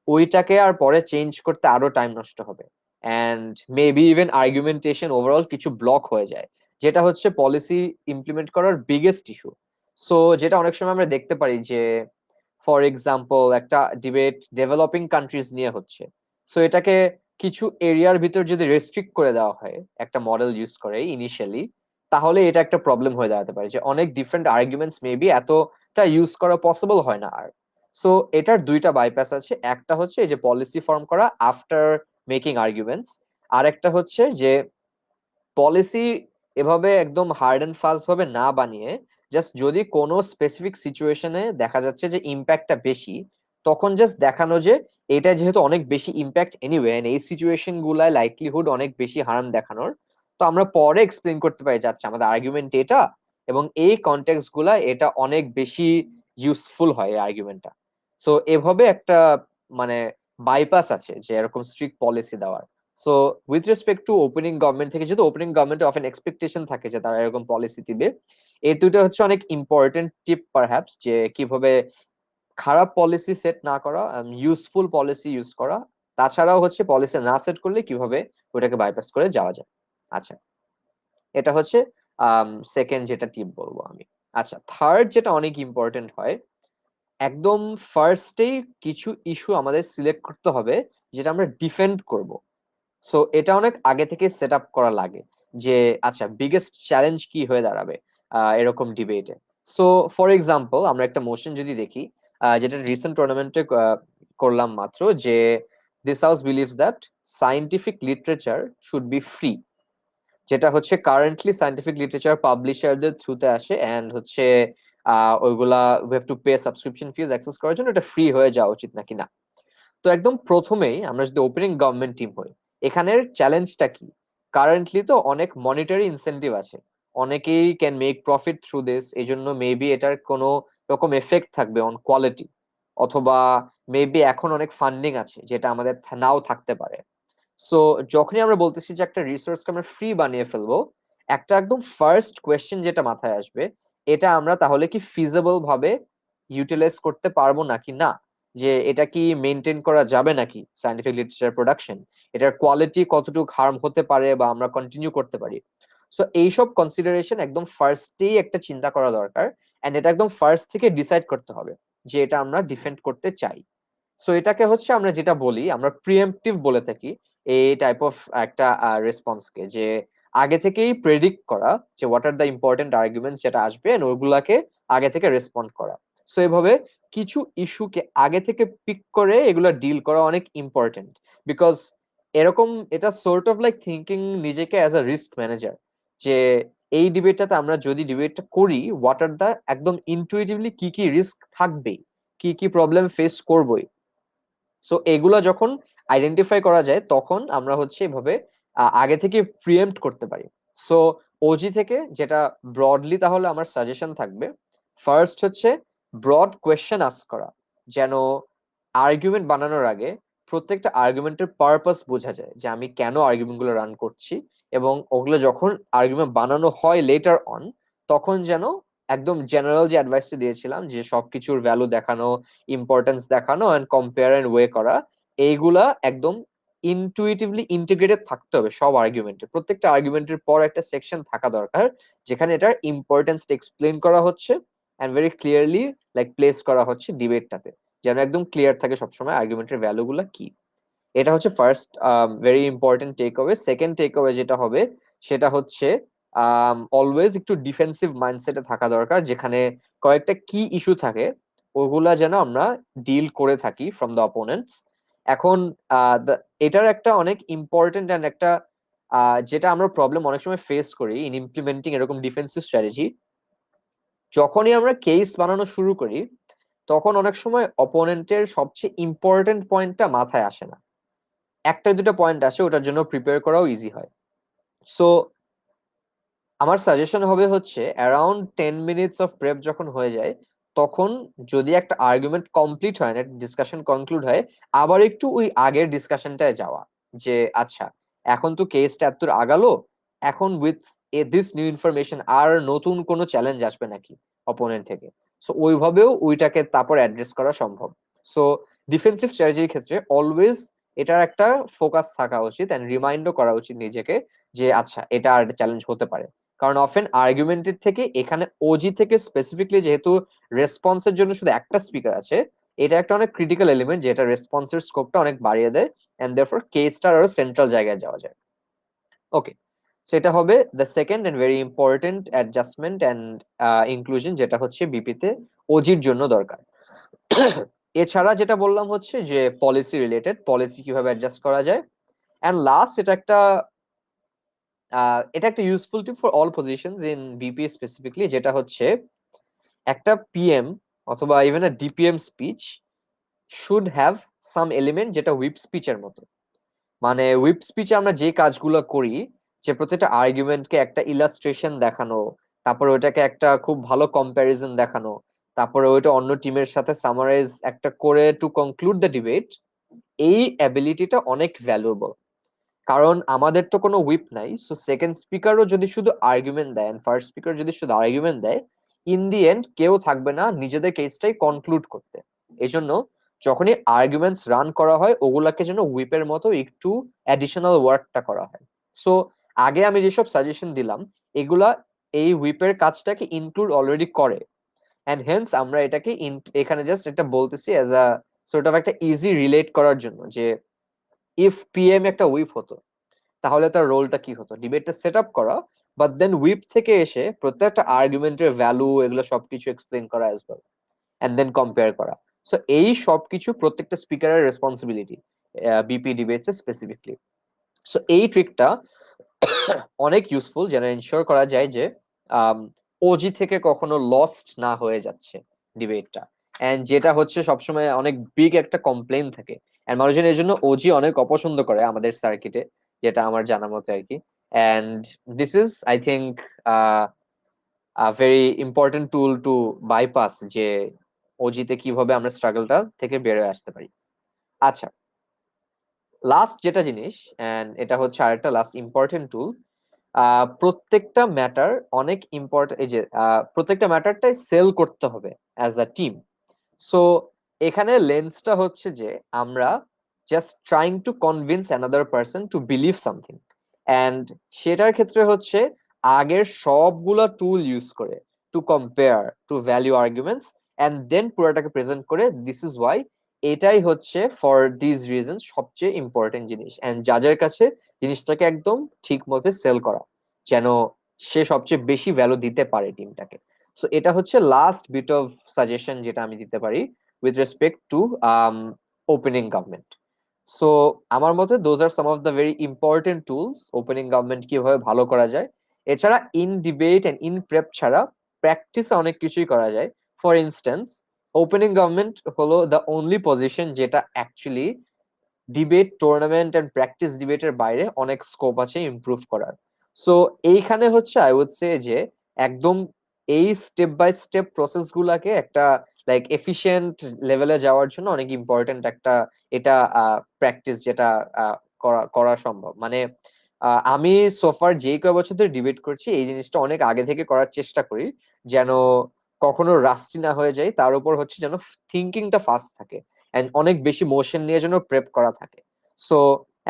ওইটাকে আর পরে চেঞ্জ করতে আরো টাইম নষ্ট হবে, অ্যান্ড মেবি ইভেন আর্গুমেন্টেশন ওভারঅল কিছু ব্লক হয়ে যায়, যেটা হচ্ছে পলিসি ইমপ্লিমেন্ট করার বিগেস্ট ইস্যু। সো যেটা অনেক সময় আমরা দেখতে পারি যে ফর এক্সাম্পল একটা ডিবেট ডেভেলপিং কান্ট্রিজ নিয়ে হচ্ছে, সো এটাকে কিছু এরিয়ার ভিতর যদি রেস্ট্রিক্ট করে দেওয়া হয় একটা মডেল ইউজ করে ইনিশিয়ালি, তাহলে এটা একটা প্রবলেম হয়ে দাঁড়াতে পারে, যে অনেক ডিফারেন্ট আর্গুমেন্টস মেবি এতটা ইউজ করা পসিবল হয় না আর। সো এটার দুইটা বাইপাস আছে, একটা হচ্ছে এই যে পলিসি ফর্ম করা আফটার মেকিং আর্গুমেন্টস, আর একটা হচ্ছে যে পলিসি এভাবে একদম হার্ড এন্ড ফাস্ট ভাবে না বানিয়ে জাস্ট যদি কোনো স্পেসিফিক সিচুয়েশনে দেখা যাচ্ছে যে ইম্প্যাক্টটা বেশি, তখন জাস্ট দেখানো যে এটা যেহেতু অনেক বেশি ইম্প্যাক্ট এনিওয়ে, এই সিচুয়েশন গুলায় লাইকলিহুড অনেক বেশি হার্ম দেখানোর, তো আমরা পরে এক্সপ্লেন করতে পারি যাচ্ছে আমাদের আর্গুমেন্ট এটা, এবং এই কনটেক্সট গুলা এটা অনেক বেশি ইউজফুল হয় এই আর্গুমেন্টটা। সো এভাবে একটা মানে বাইপাস আছে যে এরকম স্ট্রিক্ট পলিসি দেওয়ার। So with respect to opening government থেকে, যেহেতু opening government of N expectation থাকে যে তারা এরকম পলিসি দিবে, এই দুটো হচ্ছে অনেক ইম্পর্টেন্ট টিপ পারহ্যাপস, যে কিভাবে খারাপ পলিসি সেট না করা, ইউজফুল পলিসি ইউজ করা, তাছাড়াও হচ্ছে পলিসি না সেট করলে কিভাবে ওটাকে বাইপাস করে যাওয়া যায়। আচ্ছা, এটা হচ্ছে সেকেন্ড যেটা টিপ বলবো আমি। আচ্ছা, থার্ড যেটা অনেক ইম্পর্টেন্ট হয়, একদম ফার্স্টেই কিছু ইস্যু আমাদের সিলেক্ট করতে হবে যেটা আমরা ডিফেন্ড করব। সো এটা অনেক আগে থেকে সেট আপ করা লাগে, যে আচ্ছা বিগেস্ট চ্যালেঞ্জ কি হয়ে দাঁড়াবে এরকম ডিবেটে। সো ফর এক্সাম্পল আমরা একটা মোশন যদি দেখি, যেটা রিসেন্ট টুর্নামেন্টে করলাম মাত্র, যে this house believes that scientific literature should be free, যেটা হচ্ছে কারেন্টলি সায়েন্টিফিক লিটারেচার পাবলিশারদের থ্রুতে আসে, এন্ড হচ্ছে ওইগুলা we have to pay subscription fees access করার জন্য, এটা ফ্রি হয়ে যাওয়া উচিত নাকি না। তো একদম প্রথমেই আমরা যদি ওপেনিং গভর্নমেন্ট টিম হই, এখানের চ্যালেঞ্জটা কি? কারেন্টলি তো অনেক মনিটারি ইনসেন্টিভ আছে, অনেকেই can make profit through this, এই জন্য মেবি এটার কোনো রকম এফেক্ট থাকবে অন কোয়ালিটি, অথবা মেবি এখন অনেক ফান্ডিং আছে যেটা আমাদের নাও থাকতে পারে। সো যখনই আমরা বলতেছি যে একটা রিসোর্সকে আমরা ফ্রি বানিয়ে ফেলবো, একটা একদম ফার্স্ট কোয়েশ্চেন যেটা মাথায় আসবে, এটা আমরা তাহলে কি ফিজিবল ভাবে ইউটিলাইজ করতে পারবো নাকি না, যে এটা কি মেনটেন করা যাবে নাকি সায়েন্টিফিক লিটারেচার প্রোডাকশন, এটার কোয়ালিটি কতটুকু হার্ম হতে পারে বা আমরা কন্টিনিউ করতে পারি। সো এইসব কনসিডারেশন একদম ফার্স্টেই একটা চিন্তা করা দরকার, এন্ড এটা একদম ফার্স্ট থেকে ডিসাইড করতে হবে যে এটা আমরা ডিফেন্ড করতে চাই। সো এটাকে হচ্ছে আমরা যেটা বলি, আমরা প্রিএম্পটিভ বলে থাকি এই টাইপ অফ একটা রেসপন্সকে, যে আগে থেকেই প্রেডিক্ট করা যে what are the important arguments যেটা আসবে and ওইগুলাকে আগে থেকে রেসপন্ড করা। সো এভাবে কিছু ইস্যুকে আগে থেকে পিক করে এগুলো ডিল করা অনেক ইম্পর্টেন্ট, বিকজ এরকম এটা সোর্ট অফ লাইক থিঙ্কিং নিজেকে অ্যাজ আ রিস্ক ম্যানেজার, যে এই ডিবেটটাতে আমরা যদি ডিবেটটা করি, হোয়াট আর দ্য একদম ইনটুইটিভলি কি কি রিস্ক থাকবে, কি কি প্রবলেম ফেস করবোই। সো এগুলা যখন আইডেন্টিফাই করা যায় তখন আমরা হচ্ছে এভাবে আগে থেকে প্রিএম্প্ট করতে পারি। সো ওজি থেকে যেটা ব্রডলি তাহলে আমার সাজেশন থাকবে, ফার্স্ট হচ্ছে ব্রড কোয়েশ্চেন আস্ক করা, যেন আর্গুমেন্ট বানানোর আগে প্রত্যেকটা আর্গুমেন্টের পারপাস বোঝা যায়, যে আমি কেন আর্গুমেন্ট গুলো রান করছি, এবং ওগুলো যখন আর্গুমেন্ট বানানো হয় লেটার অন, তখন যেন একদম জেনারেল যে অ্যাডভাইসটা দিয়েছিলাম যে সবকিছুর ভ্যালু দেখানো, ইম্পর্টেন্স দেখানো এন্ড কম্পেয়ার এন্ড ওয়ে করা, এইগুলা একদম ইনটুইটিভলি ইন্টিগ্রেটেড থাকতে হবে সব আর্গুমেন্টে। প্রত্যেকটা আর্গুমেন্টের পর একটা সেকশন থাকা দরকার যেখানে এটার ইম্পর্টেন্স এক্সপ্লেন করা হচ্ছে and very clearly like place করা হচ্ছে ডিবেটটাতে, যেন একদম ক্লিয়ার থাকে সবসময় আর্গুমেন্টের ভ্যালু গুলা কি। এটা হচ্ছে first very important take away. Second take away যেটা হবে সেটা হচ্ছে অলওয়েজ একটু ডিফেন্সিভ মাইন্ডসেটে থাকা দরকার, যেখানে কয়েকটা কি ইস্যু থাকে ওগুলা যেন আমরা ডিল করে থাকি ফ্রম দ্য অপোনেন্টস। এখন এটার একটা অনেক ইম্পর্টেন্ট অ্যান্ড একটা যেটা আমরা প্রবলেম অনেক সময় ফেস করি ইন ইমপ্লিমেন্টিং এরকম ডিফেন্সিভ স্ট্র্যাটেজি, যখনই আমরা কেস বানানো শুরু করি তখন অনেক সময় অপোনেন্টের সবচেয়ে ইম্পর্টেন্ট পয়েন্টটা মাথায় আসে না, একটা দুটো পয়েন্ট আসে, ওটার জন্য প্রিপেয়ার করাও ইজি হয়। সো আমার সাজেশন হবে হচ্ছে অ্যারাউন্ড 10 মিনিটস অফ প্রেপ যখন হয়ে যায়, তখন যদি একটা আর্গুমেন্ট কমপ্লিট হয় না, ডিসকাশন কনক্লুড হয়, আবার একটু ওই আগের ডিসকাশনটায় যাওয়া, যে আচ্ছা এখন তো কেসটা এতদূর আগালো, এখন উইথ দিস নিউ ইনফরমেশন আর নতুন কোনো চ্যালেঞ্জ আসবে নাকি অপোনেন্ট থেকে। সো ওইভাবেও ওইটাকে তারপর অ্যাড্রেস করা সম্ভব। সো ডিফেন্সিভ স্ট্র্যাটেজির ক্ষেত্রে অলওয়েজ এটার একটা ফোকাস থাকা উচিত এন্ড রিমাইন্ডও করা উচিত নিজেকে যে আচ্ছা এটা আর চ্যালেঞ্জ হতে পারে। কারণ অফেন আর্গুমেন্টের থেকে এখানে ওজি থেকে স্পেসিফিকলি যেহেতু রেসপন্সের জন্য শুধু একটা স্পিকার আছে, এটা একটা অনেক ক্রিটিক্যাল এলিমেন্ট যেটা রেসপন্সের স্কোপটা অনেক বাড়িয়ে দেয়, এন্ড দেয়ারফর কেসটার আরো সেন্ট্রাল জায়গায় যাওয়া যায়। ওকে, সেটা হবে the second and very important adjustment and inclusion, যেটা হচ্ছে বিপিতে ওজির জন্য দরকার। এছাড়া যেটা বললাম হচ্ছে যে পলিসি রিলেটেড, পলিসি কিভাবে অ্যাডজাস্ট করা যায়। এন্ড লাস্ট, এটা একটা useful tip for all positions in BP specifically, যেটা হচ্ছে একটা পিএম অথবা even a DPM speech should have some element যেটা হুইপ স্পিচের মতো। মানে হুইপ স্পিচে আমরা যে কাজগুলো করি, যে প্রত্যেকটা আর্গুমেন্টকে একটা ইলাস্ট্রেশন দেখানো, তারপরে ওইটাকে একটা খুব ভালো কম্প্যারিজন দেখানো, তারপরে ওইটা অন্য টিমের সাথে সামারাইজ একটা করে টু কনক্লুড দ্য ডিবেট, এই অ্যাবিলিটিটা অনেক ভ্যালুয়েবল। কারণ আমাদের তো কোনো হুইপ নাই, সো সেকেন্ড স্পিকারও যদি শুধু আর্গুমেন্ট দেয়, ফার্স্ট স্পিকার যদি শুধু আর্গুমেন্ট দেয়, ইন দি এন্ড কেউ থাকবে না নিজেদের কেসটাই কনক্লুড করতে। এই জন্য যখনই আর্গুমেন্টস রান করা হয়, ওগুলাকে যেন হুইপের মতো একটু অ্যাডিশনাল ওয়ার্কটা করা হয়। সো আগে আমি যেসব সাজেশন দিলাম, এগুলা এই হুইপের কাজটাকে ইনক্লুড অলরেডি করে, এন্ড হেন্স আমরা এটাকে এখানে জাস্ট এটা বলতেছি অ্যাজ আ সর্ট অফ একটা ইজি রিলেট করার জন্য, যে ইফ পিএম একটা হুইপ হতো তাহলে তার রোলটা কি হতো, ডিবেটটা সেট আপ করা, বাট দেন হুইপ থেকে এসে প্রত্যেকটা আর্গুমেন্টের ভ্যালু এগুলো সবকিছু এক্সপ্লেন করা as well, and then compare করা। সো এই সবকিছু প্রত্যেকটা স্পিকারের responsibility BP debates specifically. So এই ট্রিকটা অনেক ইউজফুল, যেন এনশিওর করা যায় যে ওজি থেকে কখনো লস্ট না হয়ে যাচ্ছে ডিবেটটা। এন্ড যেটা হচ্ছে সবসময় অনেক বিগ একটা কমপ্লেন থাকে, এন্ড মানুষজন এর জন্য ওজি অনেক অপছন্দ করে আমাদের সার্কিটে, যেটা আমার জানা মতে আর কি। And this is I think very important tool to bypass, যে ওজিতে কিভাবে আমরা স্ট্রাগলটা থেকে বেরোয় আসতে পারি। আচ্ছা, লাস্ট যেটা জিনিস, এন্ড এটা হচ্ছে আরেকটা লাস্ট ইম্পর্টেন্ট টুল, প্রত্যেকটা ম্যাটার অনেক ইম্পর্টেন্ট, এই যে প্রত্যেকটা ম্যাটারটাই সেল করতে হবে অ্যাজ আ টিম। সো এখানে লেন্সটা হচ্ছে যে আমরা just trying to convince another person to believe something, and সেটার ক্ষেত্রে হচ্ছে আগের সবগুলা টুল ইউজ করে to compare, to value arguments, and then পুরোটাকে প্রেজেন্ট করে দিস ইজ ওয়াই, এটাই হচ্ছে ফর দিস রিজন সবচেয়ে ইম্পর্টেন্ট জিনিস, অ্যান্ড যাদের কাছে জিনিসটাকে একদম ঠিক মতো সেল করা, যেন সে সবচেয়ে বেশি ভ্যালু দিতে পারে টিমটাকে। সো এটা হচ্ছে লাস্ট বিট অফ সাজেশন যেটা আমি দিতে পারি with respect to opening government. So আমার মতে those are some of the very important tools opening government কিভাবে ভালো করা যায়। এছাড়া in debate and in prep ছাড়া প্র্যাকটিসে অনেক কিছুই করা যায়। ফর ইনস্ট্যান্স, ওপেনিং গভর্নমেন্ট হলো দ্য অনলি পজিশন যেটা actually debate tournament and practice ডিবেটের বাইরে অনেক স্কোপ আছে ইমপ্রুভ করার। সো এইখানে হচ্ছে আই উড সে যে একদম এই স্টেপ বাই স্টেপ প্রসেস গুলাকে একটা লাইক এফিশিয়েন্ট লেভেলে যাওয়ার জন্য অনেক ইম্পর্টেন্ট একটা এটা প্র্যাকটিস, যেটা করা করা সম্ভব। মানে আমি সোফার যেই কয় বছর ধরে ডিবেট করছি, এই জিনিসটা অনেক আগে থেকে করার চেষ্টা করি, যেন কখনো রাস্টি না হয়ে যায়, তার উপর হচ্ছে যেন থিঙ্কিংটা ফাস্ট থাকে, এন্ড অনেক বেশি মোশন নিয়ে যেন প্রেপ করা থাকে। সো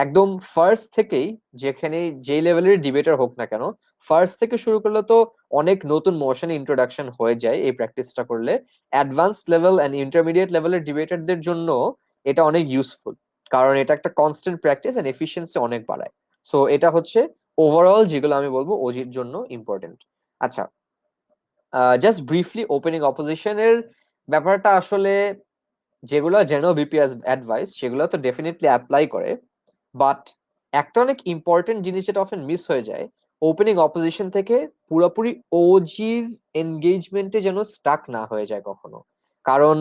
একদম ফার্স্ট থেকেই, যেখানে যেই লেভেলের ডিবেটার হোক না কেন, ফার্স্ট থেকে শুরু করলে তো অনেক নতুন মোশন ইন্ট্রোডাকশন হয়ে যায় এই প্র্যাকটিসটা করলে। অ্যাডভান্স লেভেল এন্ড ইন্টারমিডিয়েট লেভেলের ডিবেটারদের জন্য এটা অনেক ইউজফুল, কারণ এটা একটা কনস্ট্যান্ট প্র্যাকটিস এন্ড এফিসিয়েন্সি অনেক বাড়ায়। সো এটা হচ্ছে ওভারঅল যেগুলো আমি বলবো ওজির জন্য ইম্পর্টেন্ট। আচ্ছা, জাস্ট ব্রিফলি ওপেনিং অপোজিশনের ব্যাপারটা আসলে, যেগুলো জেনারেল বিপিএস অ্যাডভাইস সেগুলো তো ডেফিনেটলি অ্যাপ্লাই করে, বাট একটা অনেক ইম্পর্টেন্ট জিনিস যেটা অফেন মিস হয়ে যায়, ওপেনিং অপোজিশন থেকে পুরোপুরি ওজির এনগেজমেন্টে যেন স্টাক না হয়ে যায় কখনো। কারণ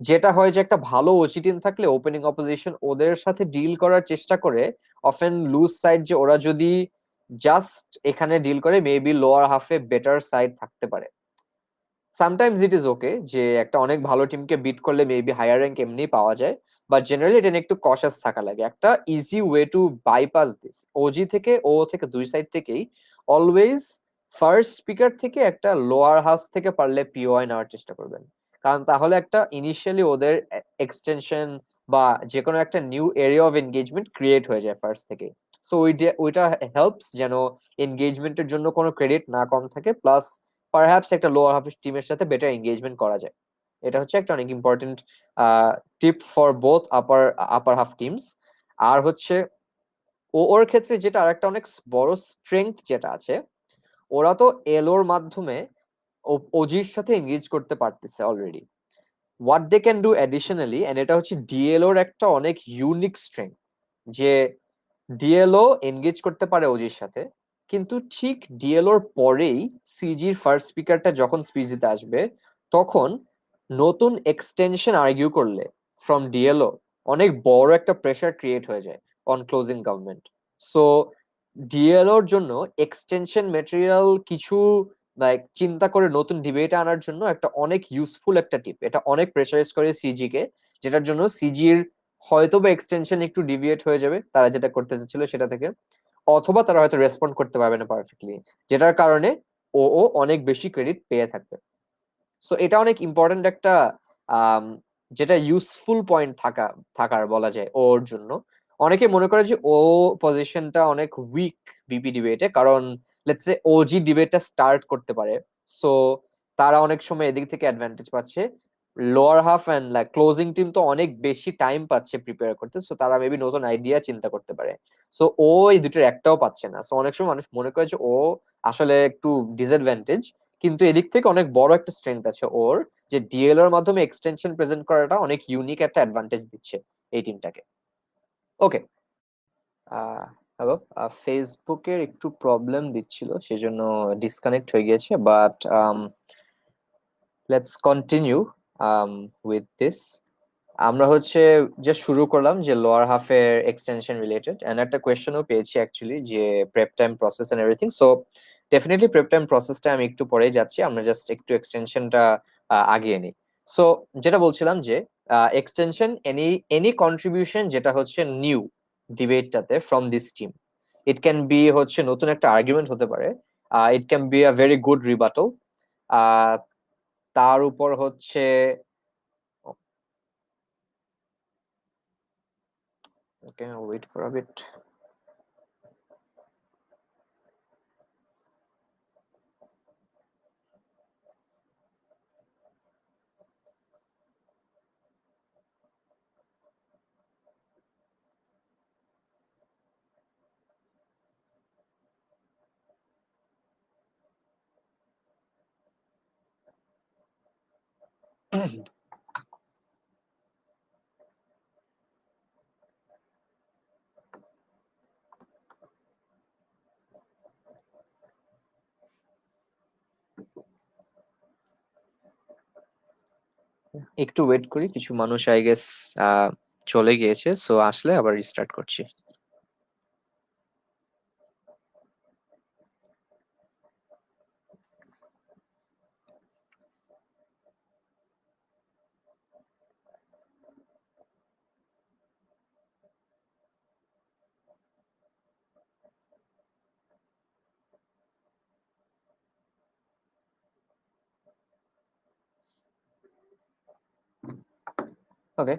যেটা হয় যে একটা ভালো ওজি টিম থাকলে ওপেনিং অপোজিশন ওদের সাথে ডিল করার চেষ্টা করে, অফেন লুজ সাইড যে ওরা যদি জাস্ট এখানে ডিল করে মেবি লোয়ার হাফে বেটার সাইড থাকতে পারে। সামটাইমস ইট ইজ ওকে যে একটা অনেক ভালো টিমকে বিট করলে মেবি হায়ার র্যাঙ্ক এমনি পাওয়া যায়, বাট জেনারেলি এটা নিয়ে একটু কশাস থাকা লাগে। একটা easy way to bypass this OG থেকে ও থেকে দুই সাইড থেকেই অলওয়েজ ফার্স্ট স্পিকার থেকে একটা লোয়ার হাউস থেকে পারলে পিওআই নেওয়ার চেষ্টা করবেন। কারণ তাহলে একটা ইনিশিয়ালি ওদের এক্সটেনশন বা যে কোনো একটা new area of engagement create হয়ে যায় ফার্স্ট থেকে। সো ওইটা হেল্পস যেন এনগেজমেন্টের জন্য কোনো ক্রেডিট না কম থাকে, প্লাস পারহ্যাপস একটা লোয়ার হাফ টিমের সাথে বেটার এঙ্গেজমেন্ট করা যায়। এটা হচ্ছে একটা অনেক important tip for both upper upper half teams. আর হচ্ছে ওর ক্ষেত্রে যেটা আরেকটা অনেক বড় স্ট্রেংথ যেটা আছে, ওরা তো এলোর মাধ্যমে ওজির সাথে এঙ্গেজ করতে পারতেছে already. What they can do additionally, and এটা হচ্ছে ডিএলওর একটা অনেক ইউনিক স্ট্রেংথ, যে ডিএলও এনগেজ করতে পারে ওজির সাথে, কিন্তু ঠিক ডিএলওর পরেই সিজির ফার্স্ট স্পিকারটা যখন স্পিচ দিতে আসবে, তখন নতুন এক্সটেনশন আর্গিউ করলে ফ্রম ডিএলও অনেক বড় একটা প্রেশার ক্রিয়েট হয়ে যায় অন ক্লোজিং গভর্নমেন্ট। সো ডিএলওর জন্য এক্সটেনশন ম্যাটেরিয়াল কিছু লাইক চিন্তা করে নতুন ডিবেট আনার জন্য একটা অনেক ইউজফুল একটা টিপ। এটা অনেক প্রেসারাইজ করে সিজি কে, যেটার জন্য সিজির হয়তো বা এক্সটেনশন একটু ডিভিয়েট হয়ে যাবে তারা যেটা করতে চাচ্ছিল সেটা থেকে, অথবা তারা হয়তো রেসপন্ড করতে পারবে না পারফেক্টলি, যেটার কারণে ও অনেক বেশি ক্রেডিট পেয়ে থাকবে। সো এটা অনেক ইম্পর্টেন্ট একটা আম, যেটা ইউজফুল পয়েন্ট থাকার বলা যায় ওর জন্য। অনেকে মনে করে যে ও পজিশনটা অনেক উইক বিপি ডিবেটে, কারণ লেটস সে ওজি ডিবেটটা স্টার্ট করতে পারে, সো তারা অনেক সময় এদিক থেকে অ্যাডভান্টেজ পাচ্ছে। Lower half and like closing team তো অনেক বেশি টাইম পাচ্ছে প্রিপেয়ার করতে, সো তারা মেবি নতুন আইডিয়া চিন্তা করতে পারে। সো ও এই দুটোর একটাও পাচ্ছে না, সো অনেক সময় মানুষ মনে করে যে ও আসলে একটু ডিসঅ্যাডভান্টেজ, কিন্তু এদিক থেকে অনেক বড় একটা স্ট্রেংথ আছে ওর, যে ডিএল এর মাধ্যমে এক্সটেনশন প্রেজেন্ট করাটা অনেক ইউনিক একটা অ্যাডভান্টেজ দিচ্ছে এই টিমটাকে। ওকে, হ্যালো, ফেসবুকের একটু প্রবলেম দিচ্ছিল সেজন্য ডিসকানেক্ট হয়ে গিয়েছে, but let's continue with this. আমরা হচ্ছে যে শুরু করলাম যে লোয়ার হাফের এক্সটেনশন রিলেটেড, এন্ড একটা কোয়েশ্চেনও পেয়েছি অ্যাকচুয়ালি যে prep time process and everything. So definitely prep time প্রসেসটা আমি একটু পরেই যাচ্ছি, আমরা জাস্ট একটু এক্সটেনশনটা আগিয়ে নিই। সো যেটা বলছিলাম যে এক্সটেনশন এনি এনি কন্ট্রিবিউশন যেটা হচ্ছে নিউ ডিবেটটাতে from this team, it can be হচ্ছে নতুন একটা আর্গুমেন্ট হতে পারে, it can be a very good rebuttal, তার উপর হচ্ছে okay wait for a bit. একটু ওয়েট করি, কিছু মানুষ আই গেস চলে গিয়েছে, সো আসলে আবার রিস্টার্ট করছি। ওকে,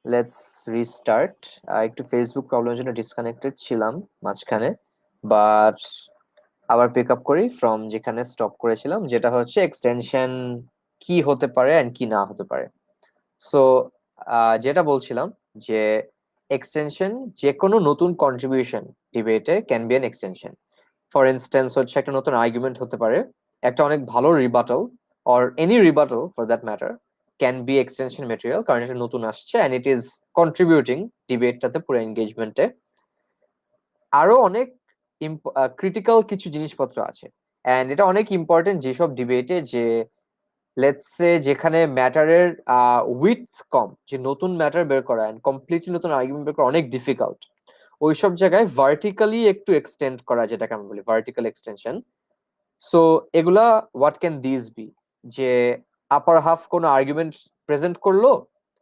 লেটস রিস্টার্ট। একটু ফেসবুক প্রবলেমের জন্য ডিসকানেক্টেড ছিলাম মাঝখানে, বাট আবার পিক আপ করি ফ্রম যেখানে স্টপ করেছিলাম, যেটা হচ্ছে এক্সটেনশন কি হতে পারে এন্ড কি না হতে পারে। সো যেটা বলছিলাম যে এক্সটেনশন যে কোনো নতুন কন্ট্রিবিউশন ডিবেটে can be an extension. For instance হচ্ছে একটা নতুন আর্গুমেন্ট হতে পারে, একটা অনেক ভালো rebuttal, or any rebuttal for that matter can be extension material, কারণ এটা নতুন আসছে এন্ড ইট ইজ কন্ট্রিবিউটিং ডিবেটটাতে পুরো এনগেজমেন্টে। আরো অনেক ক্রিটিক্যাল কিছু জিনিসপত্র আছে, এন্ড এটা অনেক ইম্পর্টেন্ট যেসব ডিবেটে, যে লেটস সে যেখানে ম্যাটারের উইডথ কম, যে নতুন ম্যাটার বের করা এন্ড কমপ্লিটলি নতুন আর্গুমেন্ট বের করা অনেক ডিফিকাল্ট, ওইসব জায়গায় ভার্টিক্যালি একটু এক্সটেন্ড করা, যেটাকে আমরা বলি ভার্টিক্যাল এক্সটেনশন। সো এগুলা হোয়াট ক্যান দিস বি, যে আপার হাফ কোনো আর্গুমেন্ট প্রেজেন্ট করলো,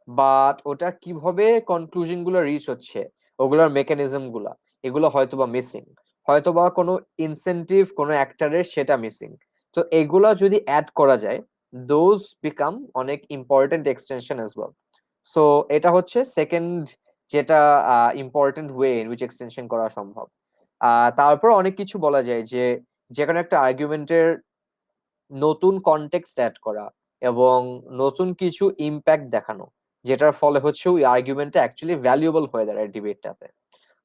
বাট ওটা কিভাবে কনক্লুশন গুলো রিচ হচ্ছে, ওগুলোর মেকানিজম গুলা, এগুলো হয়তোবা মিসিং, হয়তোবা কোনো ইনসেন্টিভ কোনো অ্যাক্টরের সেটা মিসিং। তো এগুলা যদি অ্যাড করা যায়, দোজ বিকাম অনেক important extension as well. So এটা হচ্ছে সেকেন্ড যেটা important way in which extension করা সম্ভব। তারপর অনেক কিছু বলা যায়, যে যেখানে একটা আর্গুমেন্টের নতুন কনটেক্সট অ্যাড করা এবং নতুন কিছু ইম্প্যাক্ট দেখানো, যেটার ফলে হচ্ছে ওই আর্গুমেন্টটা অ্যাকচুয়ালি ভ্যালুয়েবল হয়ে দাঁড়ায় ডিবেটটাতে।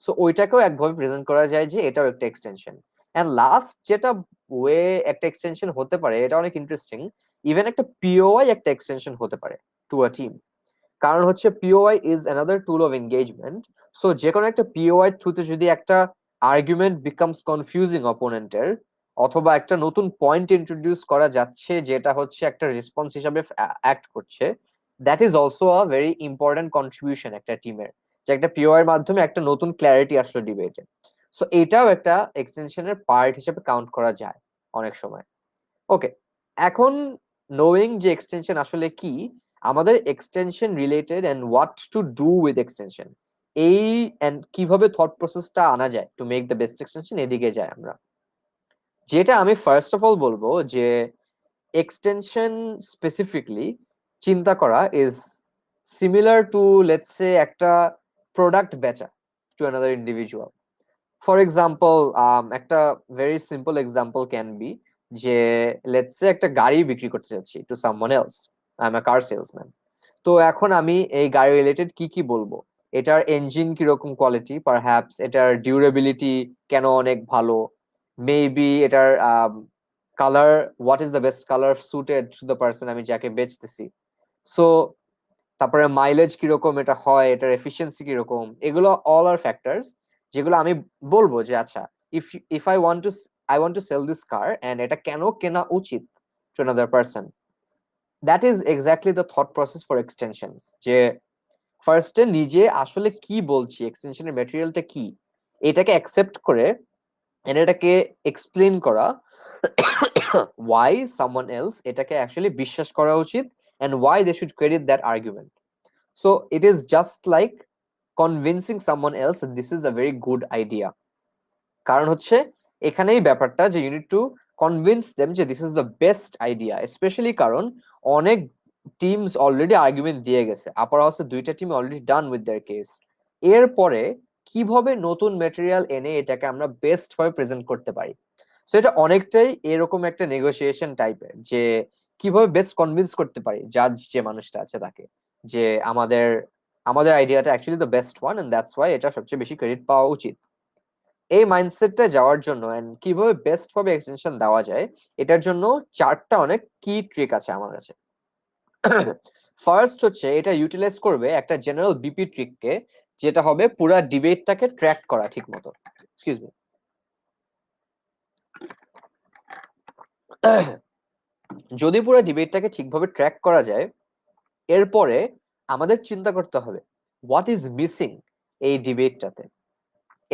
সো ওইটাকেও একভাবে প্রেজেন্ট করা যায় যে এটাও একটা এক্সটেনশন। এন্ড লাস্ট যেটা ওয়ে একটা এক্সটেনশন হতে পারে, এটা অনেক ইন্টারেস্টিং, ইভেন একটা পিওআই একটা এক্সটেনশন হতে পারে টু আ টিম। কারণ হচ্ছে POI is another tool of engagement. So যে কোনো একটা পিওআই থ্রুতে যদি একটা আর্গুমেন্ট বিকামস কনফিউজিং অপোনেন্টের, অথবা একটা নতুন পয়েন্ট ইন্ট্রোডিউস করা যাচ্ছে যেটা হচ্ছে একটা রেসপন্স হিসাবে অ্যাক্ট করছে, that is also a very important contribution একটা টিমের, যে একটা পিওআই এর মাধ্যমে একটা নতুন ক্ল্যারিটি আসলো ডিবেটে। সো এটাও একটা এক্সটেনশনের পার্ট হিসেবে কাউন্ট করা যায় অনেক সময়। ওকে, এখন নোয়িং যে এক্সটেনশন আসলে কি, আমাদের extension related and what to do with extension, এই এন্ড কিভাবে থট প্রসেসটা আনা যায় to make the best extension, এদিকে যাই আমরা। যেটা আমি ফার্স্ট অফ অল বলবো, যে এক্সটেনশন স্পেসিফিকলি চিন্তা করা is similar to let's say একটা প্রোডাক্ট বেচা to another individual. For example, একটা very simple example can be, যে লেটস সে একটা গাড়ি বিক্রি করতে যাচ্ছি to someone else, I am a car salesman. তো এখন আমি এই গাড়ি রিলেটেড কি কি বলবো, এটার ইঞ্জিন কিরকম কোয়ালিটি, পারহ্যাপস এটার ডিউরেবিলিটি কেন অনেক ভালো, মেবি এটার colour, what is the best colour suited to the person আমি যাকে বেচতেছি। সো তারপরে মাইলেজ কিরকম এটা হয়, এটার এফিসিয়েন্সি কিরকম, এগুলো অল আর ফ্যাক্টরস যেগুলো আমি বলবো যে আচ্ছা, if if I want to sell this car and এটা কেন কেনা উচিত to another person. That is exactly the thought process for extensions, যে ফার্স্টে নিজে আসলে কি বলছি, এক্সটেনশনের ম্যাটেরিয়ালটা কি, এটাকে অ্যাকসেপ্ট করে and এটাকে এক্সপ্লেন করা why someone else এটাকে অ্যাকচুয়ালি বিশ্বাস করা উচিত and why they should credit that argument. So it is just like convincing someone else that this is a very good idea. কারণ হচ্ছে এখানেই ব্যাপারটা, যে you need to convince them যে this is the best idea, specially কারণ অনেক টিমস অলরেডি আর্গুমেন্ট দিয়ে গেছে, আপার হাউসে দুইটা team already done with their case. এরপরে কিভাবে নতুন ম্যাটেরিয়াল এনে এটাকে আমরা বেস্ট ভাবে প্রেজেন্ট করতে পারি। সো এটা অনেকটাই এরকম একটা নেগোসিয়েশন টাইপের, যে কিভাবে বেস্ট কনভিন্স করতে পারি জাজ যে মানুষটা আছে তাকে, যে আমাদের আমাদের আইডিয়াটা actually the best one and that's why এটা সবচেয়ে বেশি ক্রেডিট পাওয়া উচিত। এই মাইন্ডসেটটা যাওয়ার জন্য এন্ড কিভাবে বেস্ট ভাবে এক্সটেনশন দেওয়া যায়, এটার জন্য চারটা অনেক কি ট্রিক আছে আমার কাছে। ফার্স্ট হচ্ছে, এটা ইউটিলাইজ করবে একটা জেনারেল বিপি ট্রিককে, যেটা হবে পুরা ডিবেটটাকে ট্র্যাক করা ঠিক মতো। Excuse me. যদি পুরো ডিবেটটাকে ঠিকভাবে ট্র্যাক করা যায়, এরপরে আমাদের চিন্তা করতে হবে হোয়াট ইজ মিসিং এই ডিবেটটাতে।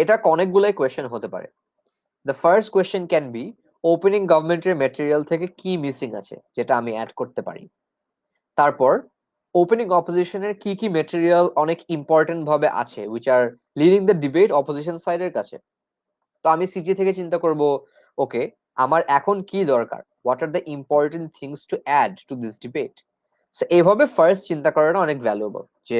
এটা অনেকগুলাই কোয়েশ্চেন হতে পারে। The first question can be, opening গভর্নমেন্টের ম্যাটেরিয়াল থেকে কি মিসিং আছে যেটা আমি অ্যাড করতে পারি। তারপর ওপেনিং অপোজিশনের কি কি ম্যাটেরিয়াল অনেক ইম্পর্টেন্ট ভাবে আছে which are leading the debate opposition সাইডের কাছে। তো আমি সিজি থেকে চিন্তা করব, ওকে আমার এখন কি দরকার, what are the important things to add to this debate. So এইভাবে ফার্স্ট চিন্তা করাটা অনেক ভ্যালুয়েবল, যে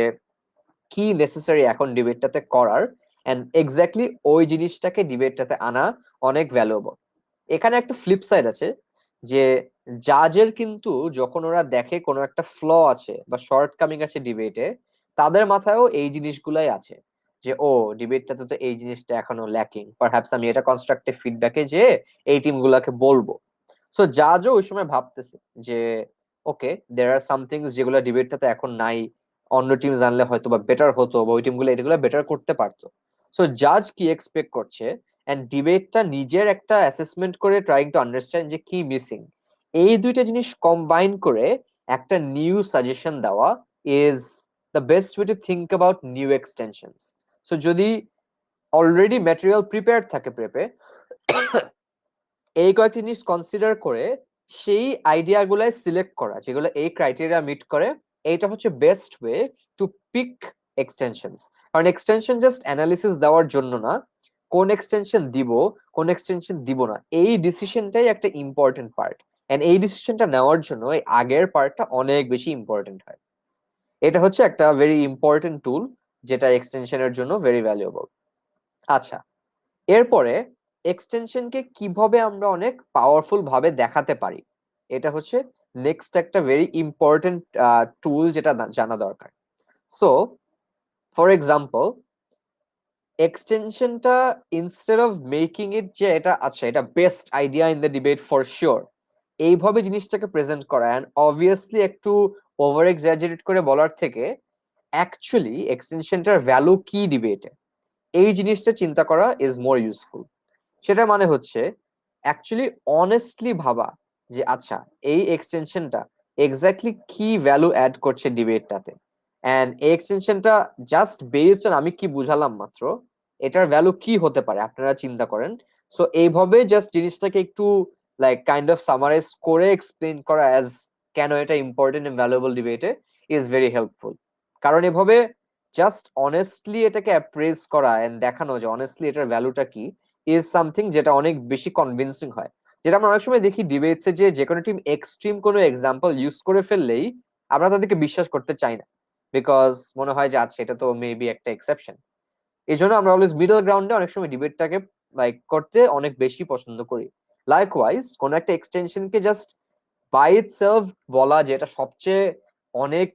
কি নেসেসারি এখন ডিবেটটাতে করার, এন্ড এক্স্যাক্টলি ওই জিনিসটাকে ডিবেটটাতে আনা অনেক ভ্যালুয়েবল। এখানে একটা ফ্লিপ সাইড আছে, যে জাজের কিন্তু যখন ওরা দেখে কোনো একটা ফ্ল আছে বা শর্ট কামিং আছে ডিবেটে, তাদের মাথায়ও এই জিনিসগুলাই আছে, যে ও ডিবেটটাতে তো এই জিনিসটা এখনো ল্যাকিং, পারহ্যাপস আমি এটা কনস্ট্রাকটিভ ফিডব্যাকে যে এই টিম গুলাকে বলবো। সো জাজও ওই সময় ভাবতেছে যে ওকে দের আর সাম থিংস যেগুলো ডিবেটটাতে এখন নাই, অন্য টিম জানলে হয়তো বা বেটার হতো, বা ওই টিমগুলো এগুলো বেটার করতে পারতো। সো জাজ কি এক্সপেক্ট করছে, অ্যান্ড ডিবেটটা নিজের একটা অ্যাসেসমেন্ট করে ট্রাইং টু আন্ডারস্ট্যান্ড যে কি মিসিং। এই দুইটা জিনিস কম্বাইন করে একটা নিউ সাজেশন দেওয়া is the best way to think about new extensions. So যদি অলরেডি ম্যাটেরিয়াল প্রিপেয়ার থাকে প্রেপে, এই কয়েকটি জিনিস কনসিডার করে সেই আইডিয়া গুলাই সিলেক্ট করা যেগুলো এই ক্রাইটেরিয়া মিট করে, এইটা হচ্ছে best way to pick extensions. কারণ এক্সটেনশন জাস্ট অ্যানালিসিস দেওয়ার জন্য না, কোন এক্সটেনশন দিব কোন এক্সটেনশন দিব না এই ডিসিশনটাই একটা ইম্পর্টেন্ট পার্ট। এন্ড এই ডিসিশনটা নেওয়ার জন্য এই আগের পার্টটা অনেক বেশি ইম্পর্টেন্ট হয়। এটা হচ্ছে একটা ভেরি ইম্পর্টেন্ট টুল যেটা এক্সটেনশনের জন্য ভেরি ভ্যালুয়েবল। আচ্ছা, এরপরে এক্সটেনশনকে কিভাবে আমরা অনেক পাওয়ারফুল ভাবে দেখাতে পারি, এটা হচ্ছে নেক্সট একটা ভেরি ইম্পর্টেন্ট টুল যেটা জানা দরকার। সো ফর এক্সাম্পল, এক্সটেনশনটা ইনস্টেড অফ মেকিং ইট যে এটা আচ্ছা এটা best idea in the debate for sure, এইভাবে জিনিসটাকে প্রেজেন্ট করা অ্যান্ড অবভিয়াসলি একটু ওভার এক্সাজারেট করে বলার থেকে অ্যাকচুয়ালি এক্সটেনশনটার ভ্যালু কি ডিবেটে, এই জিনিসটা চিন্তা করা ইজ মোর ইউজফুল। সেটা মানে হচ্ছে অ্যাকচুয়ালি অনেস্টলি ভাবা যে আচ্ছা এই এক্সটেনশনটা এক্স্যাক্টলি কি ভ্যালু অ্যাড করছে ডিবেটটাতে, এন্ড এই এক্সটেনশনটা জাস্ট বেসড অন আমি কি বুঝালাম মাত্র, এটার ভ্যালু কি হতে পারে আপনারা চিন্তা করেন। সো এইভাবে জাস্ট জিনিসটাকে একটু লাইক কাইন্ড অফ সামারাইজ করে এক্সপ্লেন করা অ্যাজ কেন এটা ইম্পর্টেন্ট এন্ড ভ্যালুয়েবল ডিবেটে ইজ ভেরি হেল্পফুল। কারণ এভাবে জাস্ট অনেস্টলি এটাকে অ্যাপ্রেজ করা এন্ড দেখানো যে অনেস্টলি এটার ভ্যালুটা কি ইজ সামথিং যেটা অনেক বেশি কনভিন্সিং হয়। যেটা আমরা অনেক সময় দেখি ডিবেটসে যে কোনো টিম এক্সট্রিম কোনো এক্সাম্পল ইউজ করে ফেললেই আমরা তাদেরকে বিশ্বাস করতে চাই না, বিকজ মনে হয় যে আচ্ছা এটা তো মেবি একটা এক্সেপশন। এই জন্য আমরা অলওয়েজ মিডল গ্রাউন্ডে অনেক সময় ডিবেটটাকে লাইক করতে অনেক বেশি পছন্দ করি। লাইকওয়াইজ কোন একটা এক্সটেনশনকে জাস্ট বাই ইটসেলফ বলা যে এটা সবচেয়ে অনেক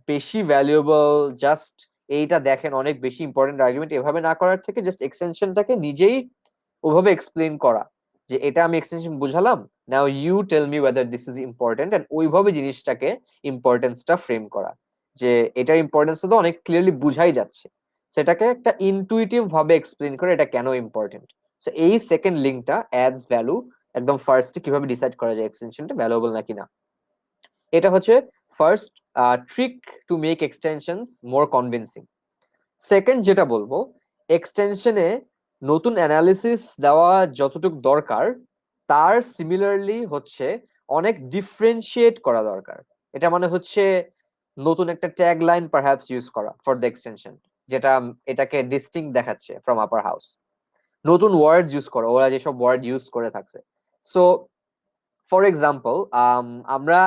বেশি ভ্যালুয়েবল, জাস্ট এইটা দেখেন অনেক বেশি ইম্পর্টেন্ট আর্গুমেন্ট, এভাবে না করার থেকে জাস্ট এক্সটেনশনটাকে নিজেই ওভাবে এক্সপ্লেন করা যে এটা আমি এক্সটেনশন বুঝালাম, now you tell me whether this is important, and ওইভাবে জিনিসটাকে ইম্পর্টেন্সটা ফ্রেম করা যে এটার ইম্পর্টেন্স তো অনেক ক্লিয়ারলি বুঝাই যাচ্ছে, সেটাকে একটা ইনটুইটিভ ভাবে এক্সপ্লেন করে এটা কেন ইম্পর্টেন্ট। সো এই সেকেন্ড লিঙ্কটা অ্যাডস ভ্যালু একদম ফার্স্টে কিভাবে ডিসাইড করা যায় এক্সটেনশনটা ভ্যালুয়েবল নাকি না, এটা হচ্ছে first trick to make extensions more convincing. Second যেটা বলবো, এক্সটেনশনে নতুন অ্যানালিসিস দেওয়া যতটুকু দরকার তার সিমিলারলি হচ্ছে অনেক ডিফারেন্সিয়েট করা দরকার। এটা মানে হচ্ছে নতুন একটা ট্যাগ লাইন পারহ্যাপস ইউজ করা ফর দ্য এক্সটেনশন, যেটা এটাকে ডিস্টিংক্ট দেখাচ্ছে ফ্রম আপার হাউস। নতুন ওয়ার্ড ইউজ করো, ওরা যেসব ওয়ার্ড ইউজ করে থাকছে। সো ফর এক্সাম্পল, আমরা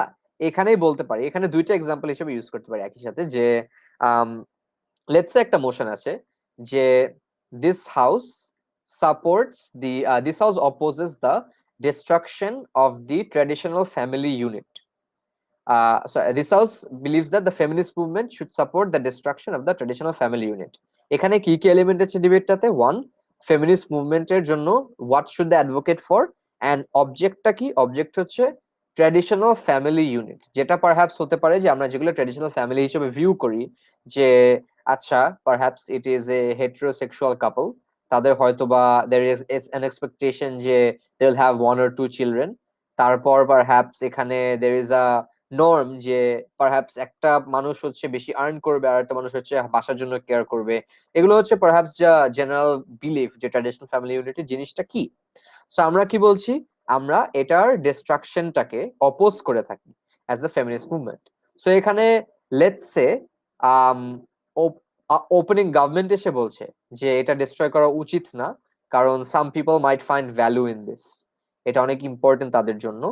এখানেই বলতে পারি, এখানে দুইটা এক্সাম্পল হিসেবে ইউজ করতে পারি একই সাথে, যে লেটস সে একটা মোশন আছে যে this house supports the this house opposes the destruction of the traditional family unit. So this house believes that the feminist movement should support the destruction of the traditional family unit. এখানে কি কি এলিমেন্ট আছে ডিবেটটাতে? ওয়ান, ফেমিনিস্ট মুভমেন্টের জন্য what should they advocate for, and অবজেক্টটা কি? অবজেক্ট হচ্ছে ট্র্যাডিশনাল ফ্যামিলি ইউনিট, যেটা পারহ্যাপস হতে পারে যে আমরা যেগুলো ট্র্যাডিশনাল ফ্যামিলি হিসেবে ভিউ করি, যে আচ্ছা perhaps it is a heterosexual couple, তাদের হয়তো বা দের ইজ অ্যান এক্সপেকটেশন যে they will have one or two children. তারপর পারহ্যাপস এখানে দের ইজ আ নর্ম যে পারহ্যাপস একটা মানুষ হচ্ছে বেশি আর্ন করবে আর একটা মানুষ হচ্ছে বাসার জন্য কেয়ার করবে। এগুলো হচ্ছে পারহ্যাপস যা জেনারেল বিলিফ যে ট্র্যাডিশনাল ফ্যামিলি ইউনিটের জিনিসটা কি। সো আমরা কি বলছি? আমরা এটার ডিস্ট্রাকশনটাকে অপোজ করে থাকি as the feminist movement. So এখানে লেটস সে ওপেনিং গভর্নমেন্ট এসে বলছে যে এটা ডিস্ট্রয় করা উচিত না, কারণ some people might find value in this, এটা অনেক ইম্পর্টেন্ট তাদের জন্য।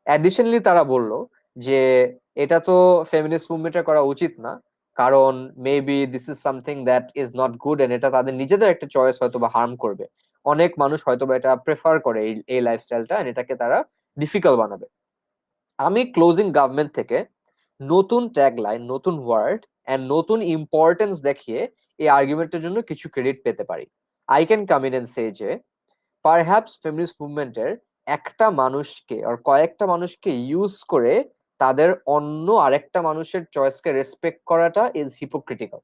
অ্যাডিশনালি তারা বলল যে এটা তো ফেমিনিস্ট মুভমেন্টের করা উচিত না, কারণ maybe this is something that is not good, and এটা তাদের নিজেদের একটা চয়েস হয়তো বা হার্ম করবে। অনেক মানুষ হয়তো বা এটা প্রেফার করে এই লাইফস্টাইলটা, এন্ড এটাকে তারা ডিফিকাল্ট বানাবে। আমি ক্লোজিং গভর্নমেন্ট থেকে নতুন ট্যাগ লাইন, নতুন ওয়ার্ড এন্ড নতুন ইম্পর্টেন্স দেখিয়ে এই আর্গুমেন্টের জন্য কিছু ক্রেডিট পেতে পারি। I can come in and say যে পারহ্যাপস ফেমিনিস্ট মুভমেন্টের একটা মানুষকে আর কয়েকটা মানুষকে ইউজ করে তাদের অন্য আরেকটা মানুষের চয়েসকে রেসপেক্ট করাটা ইজ হিপোক্রিটিক্যাল।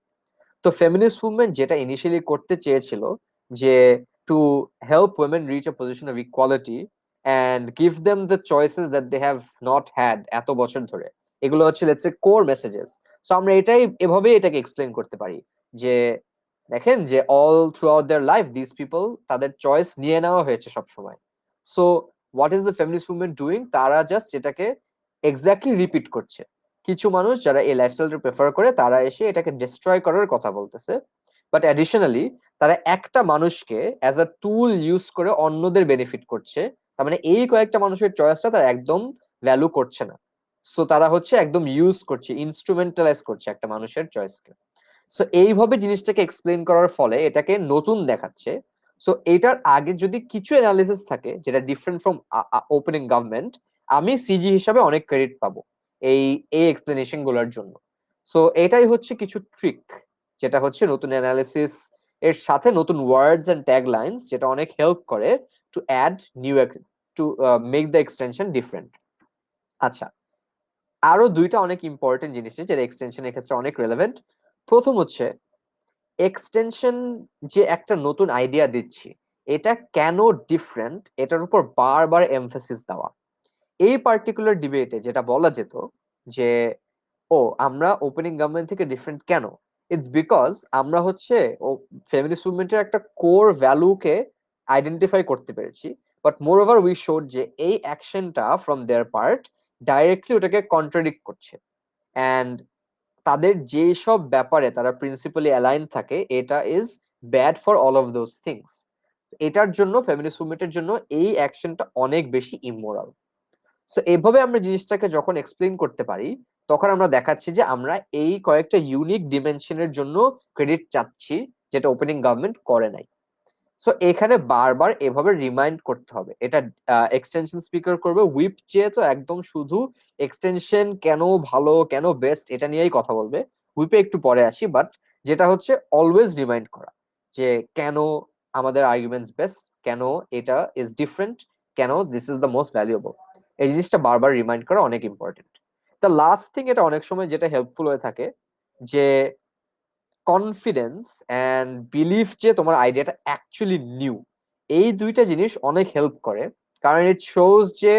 তো ফেমিনিস্ট মুভমেন্ট যেটা ইনিশিয়ালি করতে চেয়েছিল যে to help women reach a position of equality and give them the choices that they have not had এত বছর ধরে। এগুলো হচ্ছে let's say core messages. So আমরা এভাবেই এটাকে এক্সপ্লেন করতে পারি যে দেখেন যে all through out their life this people তাদের চয়েস নিয়ে নেওয়া হয়েছে সব সময়। So what is the feminist movement doing, তারা জাস্ট এটাকে এক্স্যাক্টলি রিপিট করছে। কিছু মানুষ যারা এই লাইফস্টাইলটা প্রেফার করে তারা এসে এটাকে ডিস্ট্রয় করার কথা বলতেছে, বাট অ্যাডিশনালি তারা একটা মানুষকে অ্যাজ আ টুল ইউজ করে অন্যদের বেনিফিট করছে। তার মানে এই কয়েকটা মানুষের চয়েসটা তারা একদম ভ্যালু করছে না। সো তারা হচ্ছে একদম ইউজ করছে, ইনস্ট্রুমেন্টালাইজ করছে একটা মানুষের চয়েসকে। সো এইভাবে জিনিসটাকে এক্সপ্লেন করার ফলে এটাকে নতুন দেখাচ্ছে। সো এটার আগে যদি কিছু অ্যানালিসিস থাকে যেটা ডিফারেন্ট ফ্রম ওপেনিং গভর্নমেন্ট, আমি সিজি হিসাবে অনেক ক্রেডিট পাবো এই এই এক্সপ্লেনেশন গুলোর জন্য। সো এটাই হচ্ছে কিছু ট্রিক, যেটা হচ্ছে নতুন অ্যানালিসিস এর সাথে নতুন ওয়ার্ডস এন্ড ট্যাগ লাইনস, যেটা অনেক হেল্প করে to add new to make the extension different. আচ্ছা, আরো দুইটা অনেক ইম্পর্টেন্ট জিনিস যেটা এক্সটেনশনের ক্ষেত্রে অনেক রেলেভেন্ট। প্রথম হচ্ছে এক্সটেনশন যে একটা নতুন আইডিয়া দিচ্ছি এটা কেন ডিফারেন্ট, এটার উপর বারবার এমফাসিস দেওয়া। এই পার্টিকুলার ডিবেটে যেটা বলা যেত যে ও আমরা ওপেনিং গভর্নমেন্ট থেকে ডিফারেন্ট কেন, ইটস বিকজ আমরা হচ্ছে ফেমিনিস্ট মুভমেন্টের একটা কোর ভ্যালুকে আইডেন্টিফাই করতে পেরেছি, but more over we should যে এই অ্যাকশনটা ফ্রম দেয়ার পার্ট ডাইরেক্টলি ওটাকে কন্ট্রাডিক্ট করছে। অ্যান্ড তাদের যেসব ব্যাপারে তারা প্রিন্সিপালি অ্যালাইন থাকে এটা is bad for all of those things. এটার জন্য ফেমিনিস্ট মুভমেন্টের জন্য এই অ্যাকশনটা অনেক বেশি ইমোরাল। সো এইভাবে আমরা জিনিসটাকে যখন এক্সপ্লেন করতে পারি তখন আমরা দেখাচ্ছি যে আমরা এই কয়েকটা ইউনিক ডিমেনশনের জন্য ক্রেডিট চাচ্ছি যেটা ওপেনিং গভর্নমেন্ট করে নাই। সো এখানে বারবার এভাবে রিমাইন্ড করতে হবে। এটা এক্সটেনশন স্পিকার করবে, হুইপ যেহেতু একদম শুধু এক্সটেনশন কেন ভালো কেন বেস্ট এটা নিয়েই কথা বলবে, হুইপে একটু পরে আসি। বাট যেটা হচ্ছে অলওয়েজ রিমাইন্ড করা যে কেন আমাদের আর্গুমেন্টস বেস্ট, কেন এটা ইজ ডিফারেন্ট, কেন this is the most valuable, এই জিনিসটা বারবার রিমাইন্ড করা অনেক ইম্পর্টেন্ট। দ্য লাস্ট থিং, এটা অনেক সময় যেটা হেল্পফুল হয়ে থাকে যে কনফিডেন্স অ্যান্ড বিলিফ যে তোমার আইডিয়াটা অ্যাকচুয়ালি নিউ, এই দুইটা জিনিস অনেক হেল্প করে। কারণ ইট শোজ যে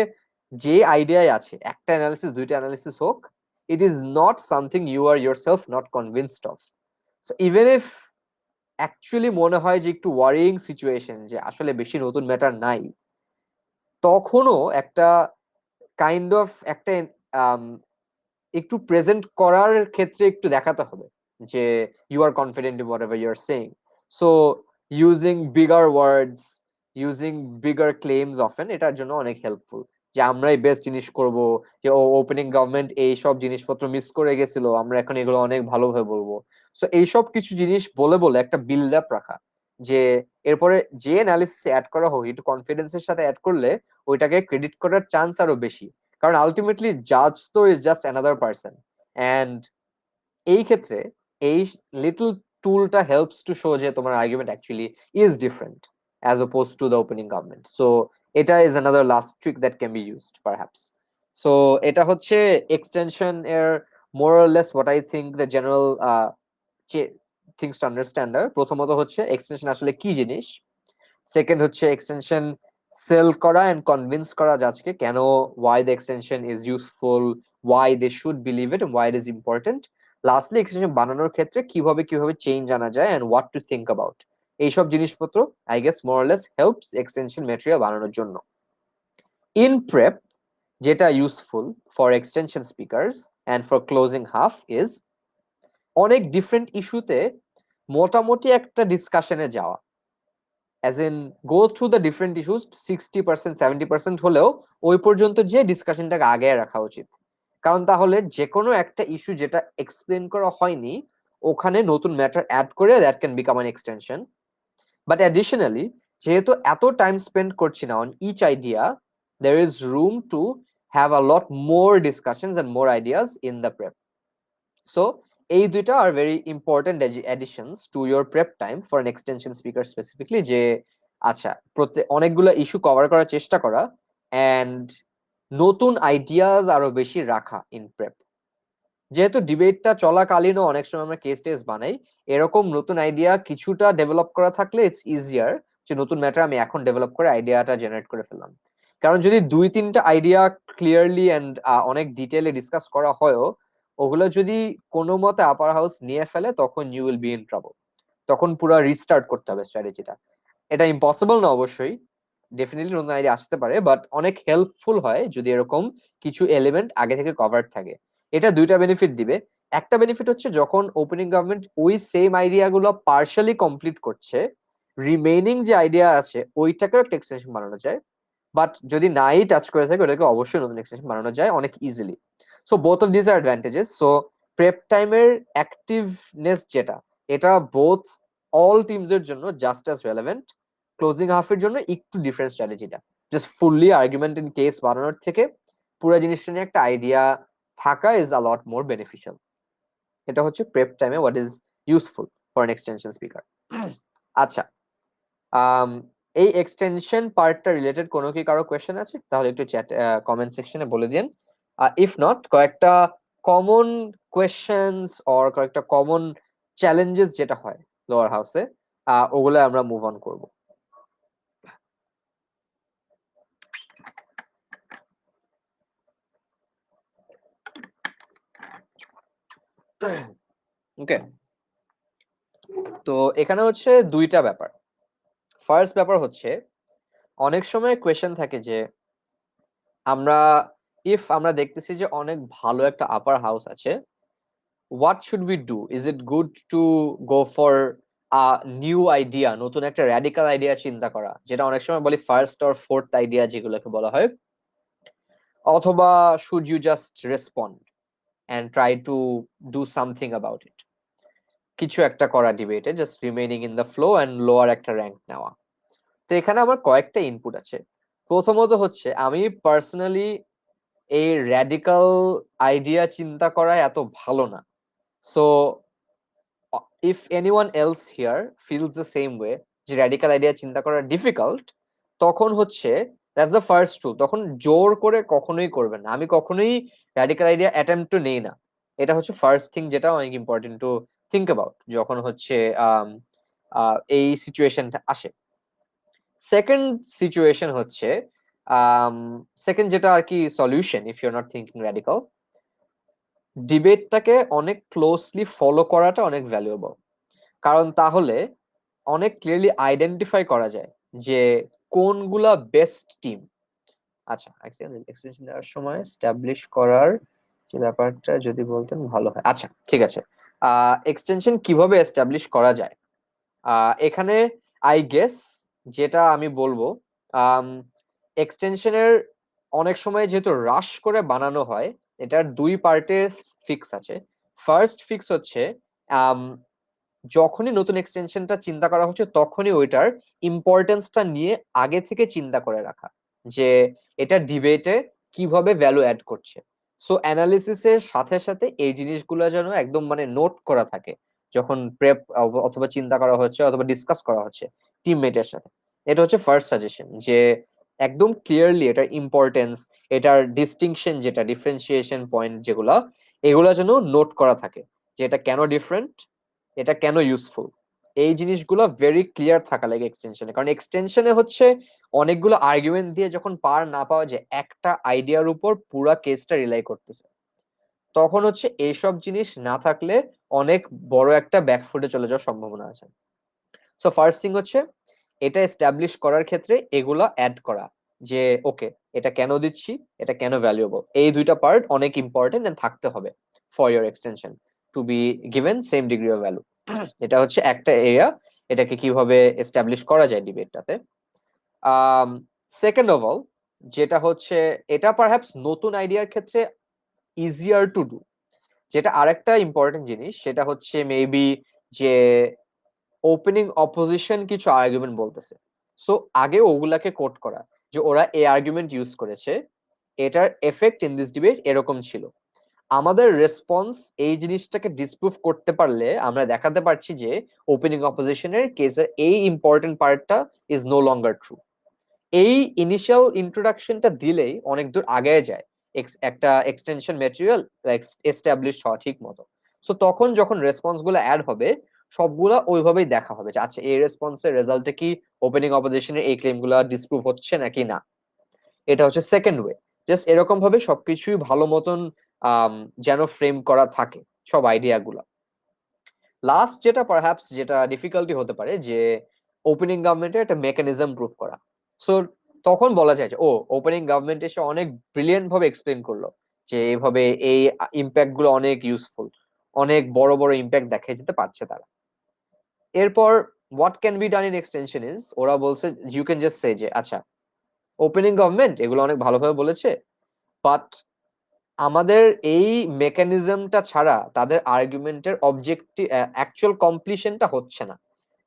যে আইডিয়ায় আছে একটা অ্যানালিসিস দুইটা অ্যানালিসিস হোক, it is not something you are yourself not convinced of. So even if actually মনে হয় যে একটু ওয়ারিং সিচুয়েশন যে আসলে বেশি নতুন ম্যাটার নাই, তখনও একটা কাইন্ড অফ একটা একটু প্রেজেন্ট করার ক্ষেত্রে একটু দেখাতে হবে যে you are confident in whatever you are saying. So using bigger words, using bigger claims often এটার জন্য অনেক হেল্পফুল। যে আমরাই বেস্ট জিনিস করব, যে ওপেনিং গভর্নমেন্ট এই সব জিনিসপত্র মিস করে গেছিল, আমরা এখন এগুলো অনেক ভালোভাবে বলবো। সো এইসব কিছু জিনিস বলে বলে একটা বিল্ড আপ রাখা, যে এরপরে যে অ্যানালিসিস অ্যাড করা হোক একটু কনফিডেন্সের সাথে অ্যাড করলে ওইটাকে ক্রেডিট করার চান্স আরো বেশি। কারণ আলটিমেটলি জাজ তো is just another person. And এই ক্ষেত্রে এই লিটল টুলটা হেল্পস টু শো যে তোমার argument actually is different as opposed to the opening government. So এটা is another last trick that can be used perhaps. So এটা হচ্ছে এক্সটেনশন এর more or less what I think the general things to understand. প্রথমত হচ্ছে এক্সটেনশন আসলে কি জিনিস, সেকেন্ড হচ্ছে এক্সটেনশন সেল করা এন্ড কনভিন্স করা জাজকে কেন, why the extension is useful, why they should believe it and why it is important. Lastly extension বানানোর ক্ষেত্রে কিভাবে কিভাবে চেঞ্জ আনা যায় and what to think about, এইসব জিনিসপত্র I guess more or less helps extension material বানানোর জন্য। ইন প্রেপ যেটা useful for extension speakers and for closing half is অনেক ডিফারেন্ট ইস্যুতে মোটামুটি একটা ডিসকাশনে যাওয়া, as in go through the different issues 60% 70% হলেও ওই পর্যন্ত যে ডিসকাশনটাকে আগে রাখা উচিত। কারণ তাহলে যে কোনো একটা ইস্যু যেটা এক্সপ্লেন করা হয়নি ওখানে নতুন ম্যাটার অ্যাড করে that can become an extension. But additionally যেহেতু এত টাইম স্পেন্ড করছি না on each idea, there is room to have a lot more discussions and more ideas in the prep. So এই দুইটা আর very important additions to your prep time for an extension speaker specifically. যে আচ্ছা অনেকগুলো ইস্যু কভার করার চেষ্টা করা অ্যান্ড নতুন আইডিয়াস আরো বেশি রাখা ইন প্রেপ। যেহেতু ডিবেটটা চলাকালীনও অনেক সময় আমরা কেস টেস বানাই, এরকম নতুন আইডিয়া কিছুটা ডেভেলপ করা থাকলে ইটস ইজিয়ার যে নতুন ম্যাটার আমি এখন ডেভেলপ করে আইডিয়াটা জেনারেট করে ফেললাম। কারণ যদি 2-3টা আইডিয়া ক্লিয়ারলি অ্যান্ড অনেক ডিটেইলে ডিসকাস করা হয়ও, ওগুলো যদি কোনো মতে আপার হাউস নিয়ে ফেলে, তখন you will be in trouble. তখন পুরো রিস্টার্ট করতে হবে স্ট্র্যাটেজিটা। এটা ইম্পসিবল না অবশ্যই, ডেফিনেটলি নতুন আইডিয়া আসতে পারে, বাট অনেক হেল্পফুল হয় যদি এরকম কিছু এলিমেন্ট আগে থেকে কভার্ড থাকে। এটা দুইটা বেনিফিট দিবে। একটা বেনিফিট হচ্ছে যখন ওপেনিং গভর্নমেন্ট ওই সেম আইডিয়া গুলো পার্শালি কমপ্লিট করছে, রিমেইনিং যে আইডিয়া আছে ওইটাকেও একটা এক্সটেনশন বানানো যায়। বাট যদি নাই টাচ করে থাকে, ওটাকে অবশ্যই নতুন এক্সটেনশন বানানো যায় অনেক easily. So both of this are advantages. So prep টাইমের অ্যাক্টিভনেস যেটা, এটা বোথ অল টিমস এর জন্য জাস্ট অ্যাজ রেলেভেন্ট। ক্লোজিং হাফের জন্য একটু ডিফারেন্ট স্ট্র্যাটেজিটা, just fully argument in case বানানোর থেকে পুরো জিনিসটা নিয়ে একটা আইডিয়া থাকা is a lot more beneficial. এটা হচ্ছে প্রেপ টাইমে what is useful for an extension speaker. আচ্ছা, এই এক্সটেনশন পার্টটা রিলেটেড কোনো কি কারো কোয়েশ্চেন আছে? তাহলে একটু চ্যাট কমেন্ট সেকশনে বলে দিন। ইফ নট, কয়েকটা কমন কোয়েশ্চেনস অর কয়েকটা কমন চ্যালেঞ্জেস যেটা হয় লোয়ার হাউসে, ওগুলো আমরা মুভ অন করব। ওকে, তো এখানে হচ্ছে দুইটা ব্যাপার। ফার্স্ট ব্যাপার হচ্ছে অনেক সময় কোয়েশ্চেন থাকে যে আমরা আমরা দেখতেছি যে অনেক ভালো একটা আপার হাউস আছে, what should we do? Is it good to go for a new idea, নতুন একটা র্যাডিক্যাল আইডিয়া চিন্তা করা, যেটা অনেক সময় বলি ফার্স্ট অর ফোর্থ আইডিয়া যেগুলোকে বলা হয়, অথবা should you just respond and try to do something about it, কিছু একটা করা ডিবেটে, just remaining in the flow and lower একটা র্যাঙ্ক নেওয়া। তো এখানে আমার কয়েকটা ইনপুট আছে। প্রথমত হচ্ছে আমি পার্সোনালি এই র্যাডিক্যাল আইডিয়া চিন্তা করা এত ভালো না। So if anyone else here feels the same way, যে র্যাডিক্যাল আইডিয়া চিন্তা করা ডিফিকাল্ট, তখন হচ্ছে দ্যাটস দ্য ফার্স্ট রুল, তখন জোর করে কখনোই করবেন না। আমি কখনোই র্যাডিক্যাল আইডিয়া অ্যাটেম্প্ট টু নেই না। এটা হচ্ছে ফার্স্ট থিং, যেটা অনেক ইম্পর্টেন্ট টু থিঙ্ক অ্যাবাউট যখন হচ্ছে এই সিচুয়েশনটা আসে। সেকেন্ড সিচুয়েশন হচ্ছে সেকেন্ড যেটা আর কি solution, if you're not thinking radical, ডিবেটটাকে অনেক ক্লোজলি ফলো করাটা অনেক ভ্যালুয়েবল। কারণ তাহলে অনেক ক্লিয়ারলি আইডেন্টিফাই করা যায় যে কোনগুলা বেস্ট টিম। আচ্ছা, এক্সটেনশন দেওয়ার সময় এস্টাবলিশ করার যে ব্যাপারটা যদি বলতেন ভালো হয়। আচ্ছা, ঠিক আছে। এক্সটেনশন কিভাবে এস্টাবলিশ করা যায়, এখানে আই গেস যেটা আমি বলবো, এক্সটেনশনের অনেক সময় যেহেতু রাশ করে বানানো হয়, এটার দুই পার্টে ফিক্স আছে। ফার্স্ট ফিক্স হচ্ছে যখনই নতুন এক্সটেনশনটা চিন্তা করা হচ্ছে, তখনই ওইটার ইম্পর্টেন্সটা নিয়ে আগে থেকে চিন্তা করে রাখা, যে এটা ডিবেটে কিভাবে ভ্যালু অ্যাড করছে। সো অ্যানালিসিসের সাথে সাথে এই জিনিসগুলো যেন একদম মানে নোট করা থাকে যখন প্রেপ অথবা চিন্তা করা হচ্ছে অথবা ডিসকাস করা হচ্ছে টিমমেটের সাথে। এটা হচ্ছে ফার্স্ট সাজেশন, যে একদম ক্লিয়ারলি এটার ইম্পর্টেন্স, এটার ডিস্টিংশন, যেটা ডিফারেন্সিয়েশন পয়েন্ট যেগুলা, এগুলা যেন নোট করা থাকে, যে এটা কেন ডিফারেন্ট, এটা কেন ইউজফুল। এই জিনিসগুলো ভেরি ক্লিয়ার থাকা লাগে এক্সটেনশনে। কারণ এক্সটেনশনে হচ্ছে অনেকগুলো আর্গুমেন্ট দিয়ে যখন পার না পাওয়া যায়, একটা আইডিয়ার উপর পুরা কেসটা রিলাই করতেছে, তখন হচ্ছে এইসব জিনিস না থাকলে অনেক বড় একটা ব্যাকফুটে চলে যাওয়ার সম্ভাবনা আছে। সো ফার্স্ট থিং হচ্ছে এটা এস্টাবলিশ করার ক্ষেত্রে এগুলো অ্যাড করা, যে ওকে এটা কেন দিচ্ছি, এটা কেন ভ্যালুয়েবল, এই দুইটা পার্ট অনেক ইম্পর্টেন্ট এন্ড থাকতে হবে for your extension to be given same degree of value. এটা হচ্ছে একটা এরিয়া, এটাকে কিভাবে এস্টাবলিশ করা যায় ডিবেটটাতে। সেকেন্ড অফ অল, যেটা হচ্ছে এটা পারহ্যাপস নতুন আইডিয়ার ক্ষেত্রে ইজিয়ার টু ডু, যেটা আরেকটা ইম্পর্টেন্ট জিনিস, সেটা হচ্ছে মেবি যে ওপেনিং অপোজিশন কিছু আর্গুমেন্ট বলতেছে, সো আগে ওগুলাকে কোট করা, যে ওরা এই আর্গুমেন্ট ইউজ করেছে, এটার এফেক্ট ইন দিস ডিবেট এরকম ছিল। আমাদের রেসপন্স এই জিনিসটাকে ডিসপ্রুভ করতে পারলে আমরা দেখাতে পারছি যে ওপেনিং অপোজিশনের কেসের এই ইম্পর্টেন্ট পার্টটা ইজ নো লঙ্গার ট্রু। এই ইনিশিয়াল ইন্ট্রোডাকশনটা দিলেই অনেক দূর আগে যায় একটা এক্সটেনশন ম্যাটেরিয়াল এস্টাবলিশ হওয়া ঠিক মতো। সো তখন যখন রেসপন্স গুলো অ্যাড হবে, সবগুলা ওইভাবেই দেখা হবে যে আচ্ছা এই রেসপন্সের রেজাল্টে কি ওপেনিং অপোজিশনের এই ক্লেম গুলা ডিসপ্রুভ হচ্ছে নাকি না। এটা হচ্ছে সেকেন্ড ওয়ে। জাস্ট এরকম ভাবে সবকিছুই ভালো মতন যেন ফ্রেম করা থাকে সব আইডিয়া গুলা। লাস্ট যেটা পারহ্যাপস যেটা ডিফিকাল্টি হতে পারে যে ওপেনিং গভর্নমেন্টের একটা মেকানিজম প্রুভ করা। সো তখন বলা যায় যে ও ওপেনিং গভর্নমেন্ট এসে অনেক ব্রিলিয়েন্ট ভাবে এক্সপ্লেন করলো যে এইভাবে এই ইম্প্যাক্ট গুলো অনেক ইউজফুল, অনেক বড় বড় ইম্প্যাক্ট দেখা যেতে পারছে তারা। এরপর what can be done in extension is ওরা বলছে ইউ ক্যান জাস্ট সে যে আচ্ছা ওপেনিং গভর্নমেন্ট এগুলো অনেক ভালোভাবে বলেছে, বাট আমাদের এই মেকানিজমটা ছাড়া তাদের আর্গুমেন্টের অবজেক্টিভ অ্যাকচুয়াল কমপ্লিশনটা হচ্ছে না,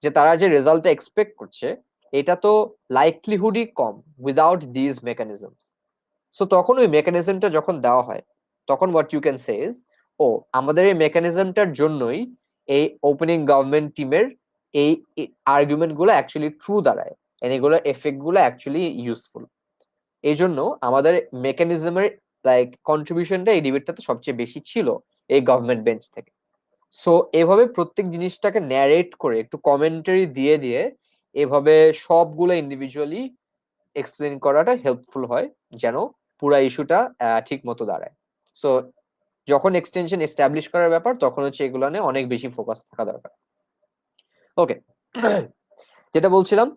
যে তারা যে রেজাল্টটা এক্সপেক্ট করছে এটা তো লাইকলিহুডই কম উইদাউট দিজ মেকানিজমস। সো তখন ওই মেকানিজমটা যখন দেওয়া হয় তখন what you can say is ও আমাদের এই মেকানিজমটার জন্যই এই ওপেনিং গভর্নমেন্ট টিমের এই আর্গুমেন্ট গুলো অ্যাকচুয়ালি ট্রু দাঁড়ায়, এগুলো এফেক্ট গুলো অ্যাকচুয়ালি ইউজফুল। এই জন্য আমাদের মেকানিজমের লাইক কন্ট্রিবিউশনটা এই ডিবেটটাতে সবচেয়ে বেশি ছিল এই গভর্নমেন্ট বেঞ্চ থেকে। সো এভাবে প্রত্যেক জিনিসটাকে ন্যারেট করে একটু কমেন্টারি দিয়ে দিয়ে এভাবে সবগুলো ইন্ডিভিজুয়ালি এক্সপ্লেন করাটা হেল্পফুল হয় যেন পুরা ইস্যুটা ঠিক মতো দাঁড়ায়। সো যখন এক্সটেনশন এস্টাবলিশ করার ব্যাপার তখন হচ্ছে এগুলো নিয়ে অনেক বেশি ফোকাস থাকা দরকার। ওকে, যেটা বলছিলাম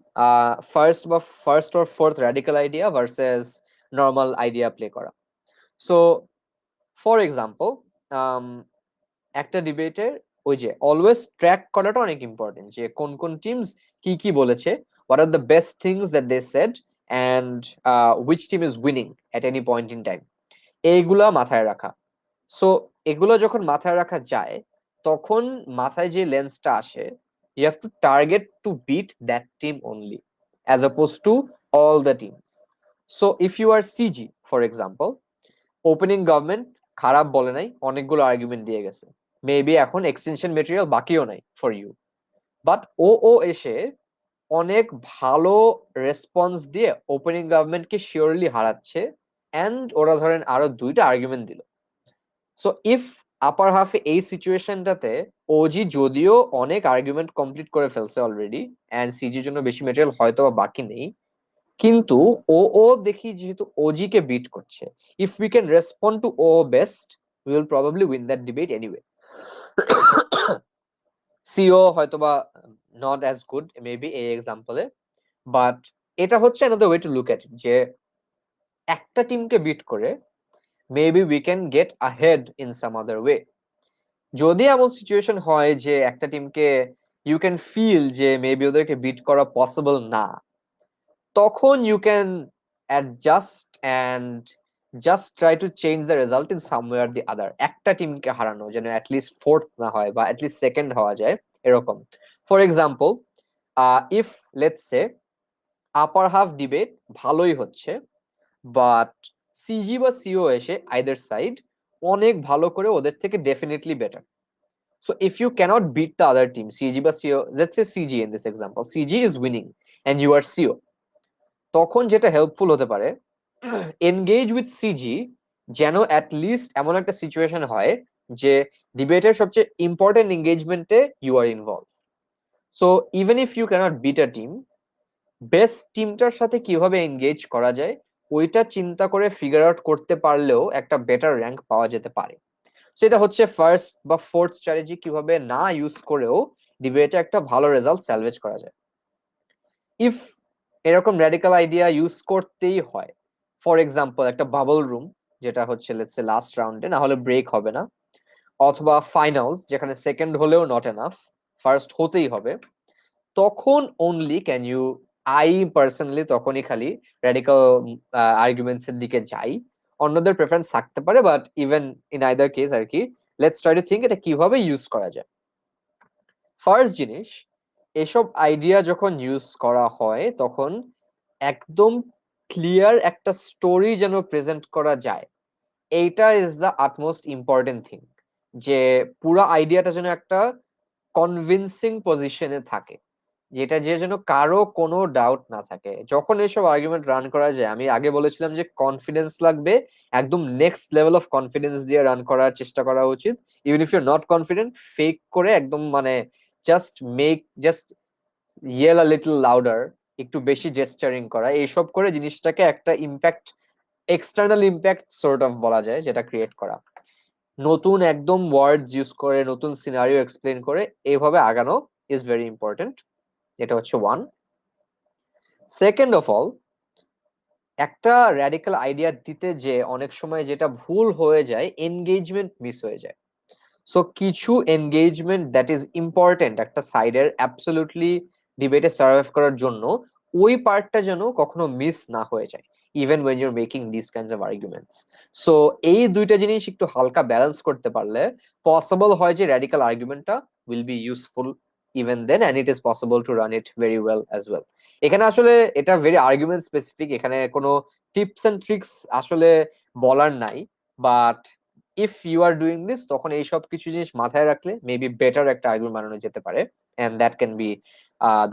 first or fourth radical idea versus normal idea play করা। সো ফর এক্সাম্পল একটা ডিবেটের ওই যে অলওয়েজ ট্র্যাক করাটা অনেক ইম্পর্টেন্ট যে কোন কোন টিমস কি কি বলেছে, what are the best things that they said and which team is winning at any point in time, এইগুলা মাথায় রাখা। সো এগুলো যখন মাথায় রাখা যায় তখন মাথায় যে লেন্সটা আসে you have to target to beat that team only as opposed to all the teams. So if you are CG for example, opening government খারাপ বলে নাই, অনেকগুলো আর্গুমেন্ট দিয়ে গেছে, মেবি এখন এক্সটেনশন মেটেরিয়াল বাকিও নাই ফর ইউ, বাট ও এসে অনেক ভালো রেসপন্স দিয়ে ওপেনিং গভর্নমেন্টকে শিওরলি হারাচ্ছে এন্ড ওরা ধরেন আরো দুইটা আর্গুমেন্ট দিল। সো ইফ আপার হাফে এই সিচুয়েশনটাতে ওজি যদিও অনেক আর্গুমেন্ট কমপ্লিট করে ফেলছে অলরেডি এন্ড সিজির জন্য বেশি মেটেরিয়াল হয়তো বা বাকি নেই, কিন্তু ও দেখি যেহেতু ওজি কে বিট করছে, if we can respond to O best we will probably win that debate anyway. CO হয়তোবা নট অ্যাজ গুড মেবি এই এক্সাম্পলে, বাট এটা হচ্ছে another way to look at it যে একটা টিমকে বিট করে maybe we can get ahead in some other way। যদি এমন সিচুয়েশন হয় যে একটা টিমকে ইউ ক্যান ফিল যে মেবি ওদেরকে বিট করা পসিবল না, তখন you can adjust and just try to change the result in some way or the other, একটা টিমকে হারানো যেন অ্যাটলিস্ট ফোর্থ না হয় বা অ্যাটলিস্ট সেকেন্ড হওয়া যায় এরকম। For example if let's say upper half debate ভালোই হচ্ছে, বাট সিজি বা সিও এসে আইদার সাইড অনেক ভালো করে ওদের থেকে definitely better. So if you cannot beat the other team, CG বা CO, let's say CG in this example, CG is winning and you are CO, তখন যেটা হেল্পফুল হতে পারে এনগেজ উইথ সিজি যেন অ্যাট লিস্ট এমন একটা সিচুয়েশন হয় যে ডিবেটের সবচেয়ে ইম্পর্টেন্ট এঙ্গেজমেন্টে you are involve. So even if you can't beat a team, best টিমটার সাথে কিভাবে এনগেজ করা যায় ওইটা চিন্তা করে ফিগার আউট করতে পারলেও একটা বেটার র্যাঙ্ক পাওয়া যেতে পারে। সেটা হচ্ছে ফার্স্ট বা ফোর্থ স্ট্র্যাটেজি কিভাবে না ইউজ করেও ডিবেটে একটা ভালো রেজাল্ট স্যালভেজ করা যায়। ইফ এরকম র্যাডিক্যাল আইডিয়া ইউজ করতেই হয়, ফর এক্সাম্পল একটা বাবল রুম যেটা হচ্ছে লেটস সে লাস্ট রাউন্ডে, না হলে ব্রেক হবে না, অথবা ফাইনালস যেখানে সেকেন্ড হলেও নট এনাফ, ফার্স্ট হতেই হবে, তখন only can you, I personally তখনই খালি র্যাডিক্যাল আর্গুমেন্টস এর দিকে যাই। অন্যদের প্রেফারেন্স থাকতে পারে, but even in either case আর কি লেটস ট্রাই টু থিঙ্ক এটা কিভাবে ইউজ করা যায়। ফার্স্ট জিনিস, এসব আইডিয়া যখন ইউজ করা হয় তখন একদম ক্লিয়ার একটা স্টোরি যেন প্রেজেন্ট করা যায়, এইটা is the utmost important thing, যে পুরো আইডিয়াটা যেন একটা কনভিনসিং পজিশনে থাকে, যেটা যে যেন কারো কোনো ডাউট না থাকে যখন এইসব আর্গুমেন্ট রান করা যায়। আমি আগে বলেছিলাম যে কনফিডেন্স লাগবে, একদম নেক্সট লেভেল অফ কনফিডেন্স দিয়ে রান করার চেষ্টা করা উচিত। Even if you not confident, fake করে একদম মানে just yell a little louder, একটু বেশি জেস্টারিং করা, এইসব করে জিনিসটাকে একটা impact, external impact sort of বলা যায়, যেটা ক্রিয়েট করা। নতুন একদম ওয়ার্ডস ইউজ করে, নতুন সিনারিও এক্সপ্লেন করে এইভাবে আগানো ইজ ভেরি ইম্পর্টেন্ট। এটা হচ্ছে ওয়ান। সেকেন্ড অফ অল, একটা র্যাডিক্যাল আইডিয়া দিতে যে অনেক সময় যেটা ভুল হয়ে যায়, এনগেজমেন্ট মিস হয়ে যায়। সো কিছু এনগেজমেন্ট দ্যাট ইজ ইম্পর্টেন্ট একটা সাইডের অ্যাবসলিউটলি ডিবেটে সার্ভাইভ করার জন্য, ওই পার্টটা যেন কখনো মিস না হয়ে যায়, even when you're making this kinds of arguments. So এই দুইটা জিনিস একটু হালকা ব্যালেন্স করতে পারলে পসিবল হয় যে র্যাডিক্যাল আর্গুমেন্টটা will be useful even then, and it is possible to run it very well as well. এখানে আসলে এটা ভেরি আর্গুমেন্ট স্পেসিফিক, এখানে কোনো টিপস এন্ড ট্রিক্স আসলে বলার নাই, but if you are doing this, তখন এইসব কিছু জিনিস মাথায় রাখলে মেবি বেটার একটা আর্গুমেন্ট বানানো যেতে পারে, and that can be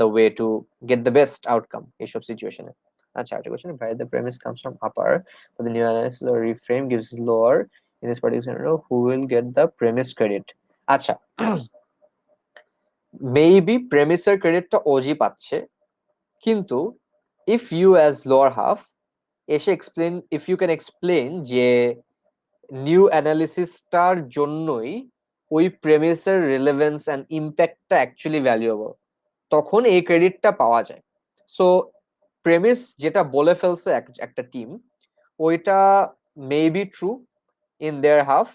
the way to get the best outcome এইসব সিচুয়েশনে। আচ্ছা, একটা কোয়েশ্চেন, ভাই the premise comes from upper, but the new analysis or reframe gives lower in this particular scenario, who will get the premise credit? আচ্ছা, মেবি প্রেমিসের ক্রেডিটটা ওজি পাচ্ছে, কিন্তু if you as lower half এসে explain, if you can explain যে নিউ অ্যানালিসিসটার জন্যই ওই প্রেমিসের রিলেভেন্স অ্যান্ড ইম্প্যাক্টটা অ্যাকচুয়ালি ভ্যালুয়েবল, তখন এই ক্রেডিটটা পাওয়া যায়। সো প্রেমিস যেটা বলে ফেলছে একটা টিম, ওইটা maybe true in their half,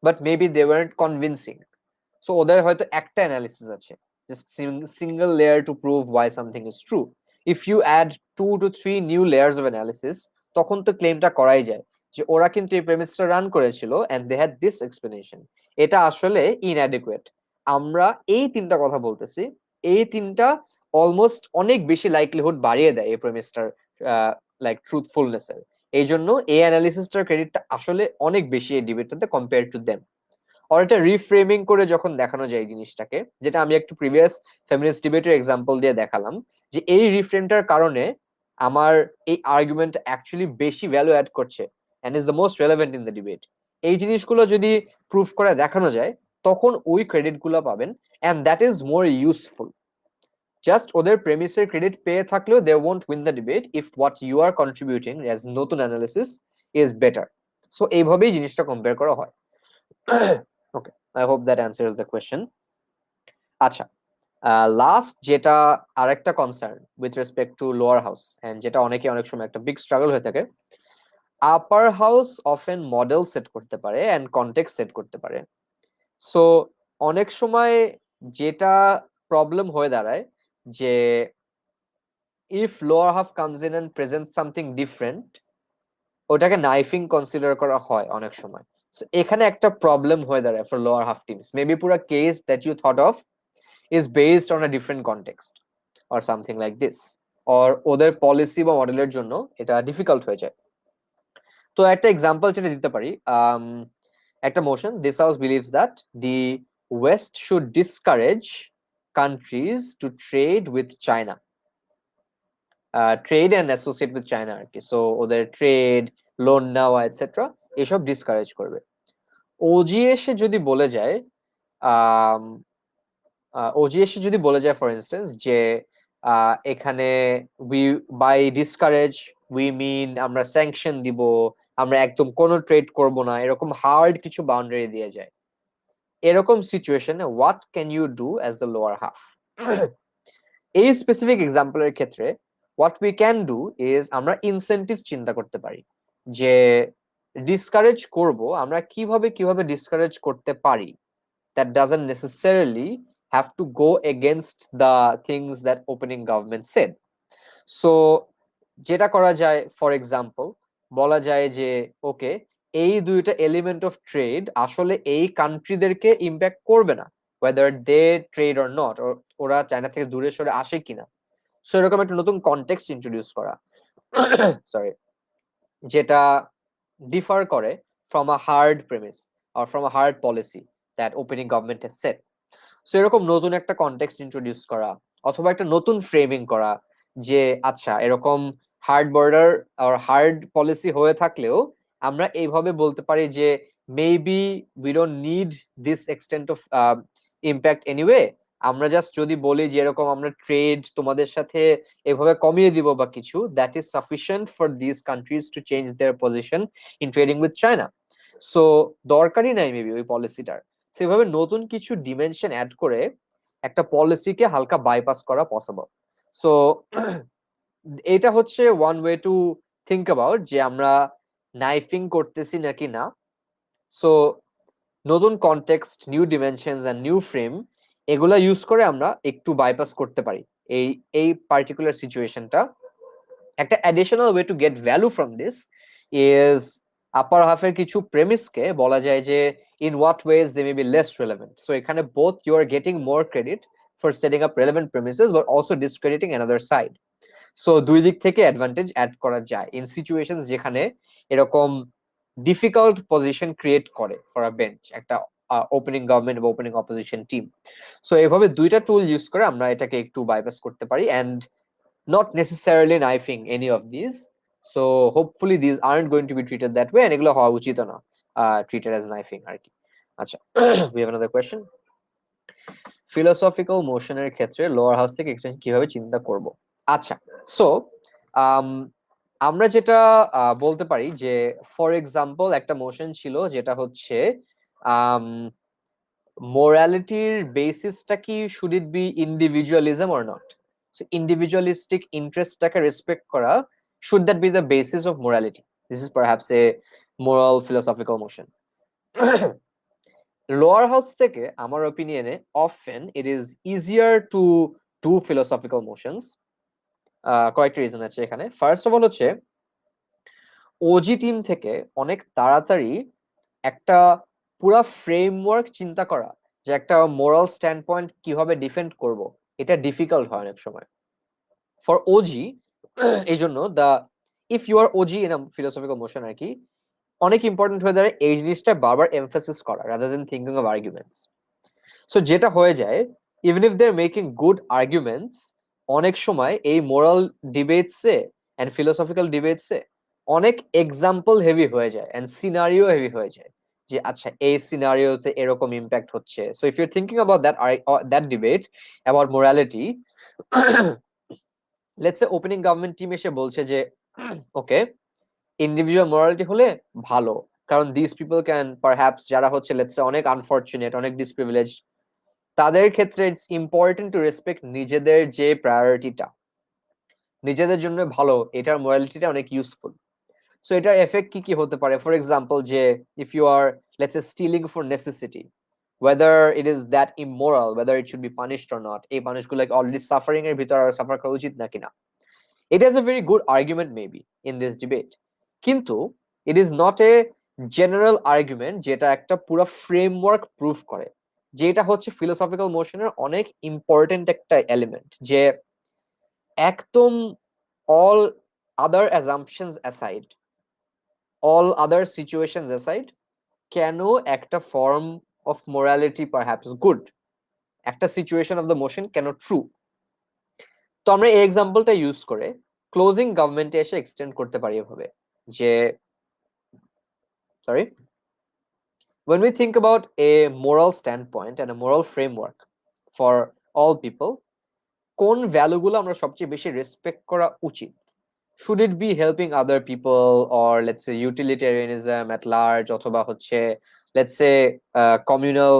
but maybe they weren't convincing. So ওদের হয়তো একটা অ্যানালিসিস আছে, just single layer to prove why something is true. If you add 2 to 3 new layers of analysis, তখন তো ক্লেমটা করাই যায় যে ওরা কিন্তু এই প্রেমিসটা রান করেছিল and they had this explanation. এটা আসলে ইনঅ্যাডিকুয়েট। আমরা এই তিনটা কথা বলতেছি, এই তিনটা অলমোস্ট অনেক বেশি লাইকলিহুড বাড়িয়ে দেয় এই প্রেমিসটার লাইক ট্রুথফুলনেসের। এই জন্য এই অ্যানালিসিসটার ক্রেডিটটা আসলে অনেক বেশি এই ডিবেটটাতে কম্পেয়ার টু দেম। আর এটা রিফ্রেমিং করে যখন দেখানো যায় জিনিসটাকে, যেটা আমি একটু প্রিভিয়াস ফেমিনিস্ট ডিবেটের এক্সাম্পল দিয়ে দেখালাম, যে এই রিফ্রেমটার কারণে আমার এই আর্গুমেন্ট অ্যাকচুয়ালি বেশি ভ্যালু অ্যাড করছে and is the most relevant in the debate, এই জিনিসগুলো যদি প্রুফ করে দেখানো যায়, তখন ওই ক্রেডিট গুলো পাবেন, and that is more useful. Just ওদের প্রেমিসের ক্রেডিট পেয়ে থাকলেও they won't win the debate if what you are contributing as নতুন অ্যানালিসিস ইজ বেটার। সো এইভাবেই জিনিসটা কম্পেয়ার করা হয়। Okay, I hope that answers the question. আচ্ছা, লাস্ট যেটা আরেকটা concern with respect to lower house, and যেটা অনেকে অনেক সময় একটা বিগ স্ট্রাগল হয়ে থাকে, upper house often model set করতে পারে এন্ড কনটেক্সট সেট করতে পারে। সো অনেক সময় যেটা প্রবলেম হয়ে দাঁড়ায় যে if lower half comes in and present something different, ওটাকে নাইফিং কনসিডার করা হয় অনেক সময়। সো এখানে একটা প্রবলেম হয়ে দাঁড়ায় for lower half teams, maybe পুরো case that you thought of is based on a different context or something like this, or ওদের পলিসি বা মডেলের জন্য এটা ডিফিকাল্ট হয়ে যায়। তো একটা এক্সাম্পল যেটা দিতে পারি, একটা motion, this house believes that the West should discourage countries to trade with China, trade and associate with China আর কি। সো ওদের ট্রেড, লোন নেওয়া এটসেট্রা এসব ডিসকারেজ করবে। ওজিএসে যদি বলে যায়, ওজিএসে যদি বলে যায় ফর ইনস্টেন্স যে এখানে we by discourage we mean আমরা স্যাংশন দিব, আমরা একদম কোনো ট্রেড করব না, এরকম হার্ড কিছু বাউন্ডারি দিয়ে যায়, এরকম সিচুয়েশনে what can you do as the lower half? এই স্পেসিফিক এক্সাম্পলের ক্ষেত্রে what we can do is আমরা ইনসেন্টিভস চিন্তা করতে পারি যে ডিসকারেজ করব, আমরা কিভাবে কিভাবে ডিসকারেজ করতে পারি that doesn't necessarily have to go against the things that opening government said. So যেটা করা যায়, ফর এক্সাম্পল বলা যায় যে ওকে, এই দুইটা এলিমেন্ট অফ ট্রেড আসলে এই কান্ট্রিদেরকে ইম্প্যাক্ট করবে না, whether they trade or not, ওরা চায়না থেকে দূরে সরে আসে কিনা। সো এরকম একটা নতুন কনটেক্সট ইন্ট্রোডিউস করা, সরি, যেটা ডিফার করে from a hard premise or from a hard policy that opening government has set. So এরকম নতুন একটা কনটেক্সট ইন্ট্রোডিউস করা, অথবা একটা নতুন ফ্রেমিং করা যে আচ্ছা, এরকম হার্ড বর্ডার আর হার্ড পলিসি হয়ে থাকলেও আমরা এইভাবে বলতে পারি যে maybe we don't need this extent of impact anyway, আমরা জাস্ট যদি বলি যে এরকম আমরা ট্রেড তোমাদের সাথে এভাবে কমিয়ে দিব বা কিছু, that is sufficient for this countries to change there position in trading with China. So দরকারই নাই মেবি ওই পলিসিটার। সেভাবে নতুন কিছু ডিমেনশন অ্যাড করে একটা পলিসিকে হালকা বাইপাস করা পসিবল। সো এটা হচ্ছে one way to think about যে আমরা নাইফিং করতেছি নাকি না। সো নতুন context, new dimensions and new frame, এগুলা ইউজ করে আমরা একটু বাইপাস করতে পারি এই এই পার্টিকুলার সিচুয়েশনটা। একটা additional way to get value from this is upper হাফের কিছু প্রেমিসকে বলা যায় যে in what ways they may be less relevant. So এখানে both you are getting more credit for setting up relevant premises but also discrediting another side. So দুই দিক থেকে অ্যাডভান্টেজ অ্যাড করা যায় ইন সিচুয়েশনস যেখানে এরকম ডিফিকাল্ট পজিশন ক্রিয়েট করে ফর আ বেঞ্চ, একটা ওপেনিং গভর্নমেন্ট বা ওপেনিং অপোজিশন টিম। সো এভাবে দুইটা টুল ইউজ করে আমরা এটাকে একটু বাইপাস করতে পারি, and not necessarily knifing any of these. So hopefully these aren't going to be treated that way, and এগুলো হওয়া উচিত না treated as knifing আর কি। আচ্ছা, we have another question. Philosophical মোশনের ক্ষেত্রে লোয়ার হাউস থেকে এক্সটেনশন কিভাবে চিন্তা করব? আচ্ছা, সো আমরা যেটা বলতে পারি যে ফর এক্সাম্পল একটা মোশন ছিল যেটা হচ্ছে মোরালিটির বেসিসটা কি should it be individualism or not? So individualistic ইন্টারেস্টটাকে রেসপেক্ট করা, should that be the basis of morality? This is perhaps a moral philosophical motion. Lower house থেকে আমার ওপিনিয়নে often it is easier to do philosophical motions. কয়েকটা রিজন আছে এখানে। ফার্স্ট অফ অল হচ্ছে ওজি টিম থেকে অনেক তাড়াতাড়ি একটা পুরা ফ্রেমওয়ার্ক চিন্তা করা, যে একটা মোরাল স্ট্যান্ড পয়েন্ট কিভাবে ডিফেন্ড করব, এটা ডিফিকাল্ট হয় অনেক সময় ফর ওজি। এই জন্য if you are OG in philosophical motion আর কি, অনেক ইম্পর্টেন্ট হয়ে দাঁড়ায় এই জিনিসটা বারবার এমফাসিস করা rather than thinking of arguments. So যেটা হয়ে যায়, even if they are making good arguments, অনেক সময় এই মোরাল ডিবেটসে এন্ড ফিলোসফিক্যাল ডিবেটসে অনেক এক্সাম্পল হেভি হয়ে যায় এন্ড সিনারিও হেভি হয়ে যায়, যে আচ্ছা এই সিনারিওতে এরকম ইম্প্যাক্ট হচ্ছে। So if you thinking about that debate about morality, let's say opening government team এসে বলছে যে ওকে, ইন্ডিভিজুয়াল মোরালিটি হলে ভালো, কারণ দিস পিপল ক্যান পারহ্যাপস, যারা হচ্ছে লেটস সে অনেক আনফরচুনেট, অনেক ডিসপ্রিভিলেজ, তাদের ক্ষেত্রে ইটস ইম্পর্টেন্ট টু রেসপেক্ট নিজেদের যে প্রায়োরিটিটা, নিজেদের জন্য ভালো, এটার মোরালিটিটা অনেক ইউজফুল। সো এটার এফেক্ট কি কি হতে পারে? ফর এক্সাম্পল, যে if you are let's say stealing for necessity, whether it is that immoral, whether it should be punished or not, এই মানুষগুলোকে অলরেডি সাফারিং এর ভিতর আর সাফার করা উচিত নাকি না, it is a very good argument maybe in this debate, কিন্তু it is not a general argument যেটা একটা পুরো ফ্রেমওয়ার্ক প্রুফ করে, যেটা হচ্ছে ফিলোসফিক্যাল মোশনের অনেক ইম্পর্টেন্ট একটা এলিমেন্ট, যে একদম all other assumptions aside, all other situations aside, কেন একটা form of morality perhaps good, একটা সিচুয়েশন অফ দ্য মোশন কেন ট্রু। তো আমরা এই এক্সাম্পলটা ইউজ করে ক্লোজিং গভর্নমেন্টে এসে এক্সটেন্ড করতে পারি এভাবে, যে sorry, when we think about a moral standpoint and a moral framework for all people, কোন ভ্যালুগুলো আমরা সবচেয়ে বেশি রেসপেক্ট করা উচিত? should it be helping other people, or let's say utilitarianism at large, অথবা হচ্ছে let's say communal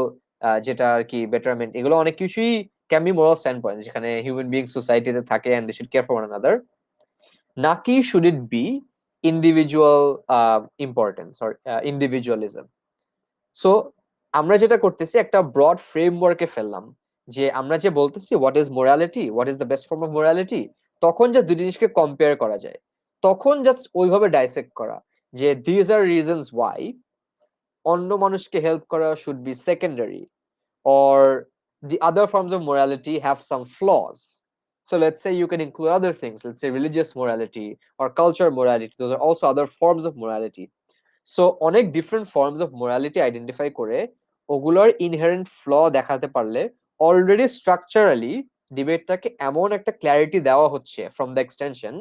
যেটা আর কি betterment, এগুলো অনেক কিছুই can be moral standpoint, যেখানে human beings সোসাইটিতে থাকে and they should care for one another, নাকি should it be individual importance or individualism? So আমরা যেটা করতেছি একটা ব্রড ফ্রেমওয়ার্কে ফেললাম, যে আমরা যে বলতেছি what is morality, what is the best form of morality, তখন জাস্ট দুই জিনিসকে কম্পেয়ার করা যায়, তখন জাস্ট ওইভাবে ডাইসেক্ট করা যে দিজ আর রিজনস ওয়াই অন্য মানুষকে হেল্প করা should be secondary, or the other forms of morality have some flaws. So let's say you can include other things, let's say religious morality or cultural morality, those are also other forms of morality. So অনেক different forms of morality identify করে ওগুলোর ইনহেরেন্ট ফ্ল দেখাতে পারলে অলরেডি স্ট্রাকচারালি ডিবেটটাকে এমন একটা ক্ল্যারিটি দেওয়া হচ্ছে ফ্রম দ্য এক্সটেনশন,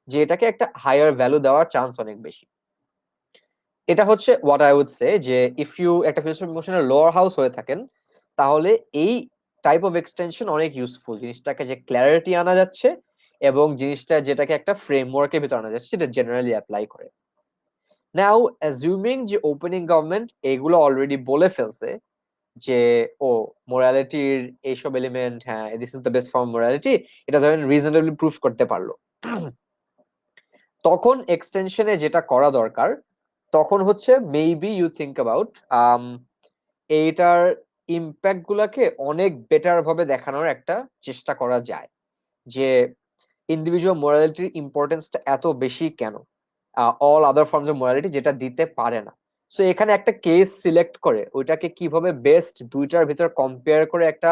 যে এটাকে একটা হায়ার ভ্যালু দেওয়ার চান্স অনেক বেশি। এটা হচ্ছে হোয়াট আই উড সে, যে ইফ ইউ একটা ফিলোসফি মোশনের লোয়ার হাউস হয়ে থাকেন, তাহলে এই টাইপ অফ এক্সটেনশন অনেক ইউজফুল, জিনিসটাকে যে ক্ল্যারিটি আনা যাচ্ছে এবং জিনিসটা যেটাকে একটা ফ্রেমওয়ার্কের ভিতর আনা যাচ্ছে সেটা জেনারেলি অ্যাপ্লাই করে। নাও অ্যাজিউমিং যে ওপেনিং গভর্নমেন্ট এগুলো অলরেডি বলে ফেলছে যে ও মোরালিটির এইসব এলিমেন্ট, হ্যাঁ this is the best form morality, এটা ধরেন রিজনেবলি প্রুফ করতে পারলো, তখন এক্সটেনশনে যেটা করা দরকার তখন হচ্ছে মেবি ইউ থিঙ্ক অ্যাবাউট এইটার ইম্প্যাক্ট গুলাকে অনেক বেটার ভাবে দেখানোর একটা চেষ্টা করা যায় যে ইন্ডিভিজুয়াল মোরালিটির ইম্পর্টেন্সটা এত বেশি কেন all other forms of morality যেটা দিতে পারে না। সো এখানে একটা কেস সিলেক্ট করে ওইটাকে কিভাবে বেস্ট দুইটার ভিতর কম্পেয়ার করে একটা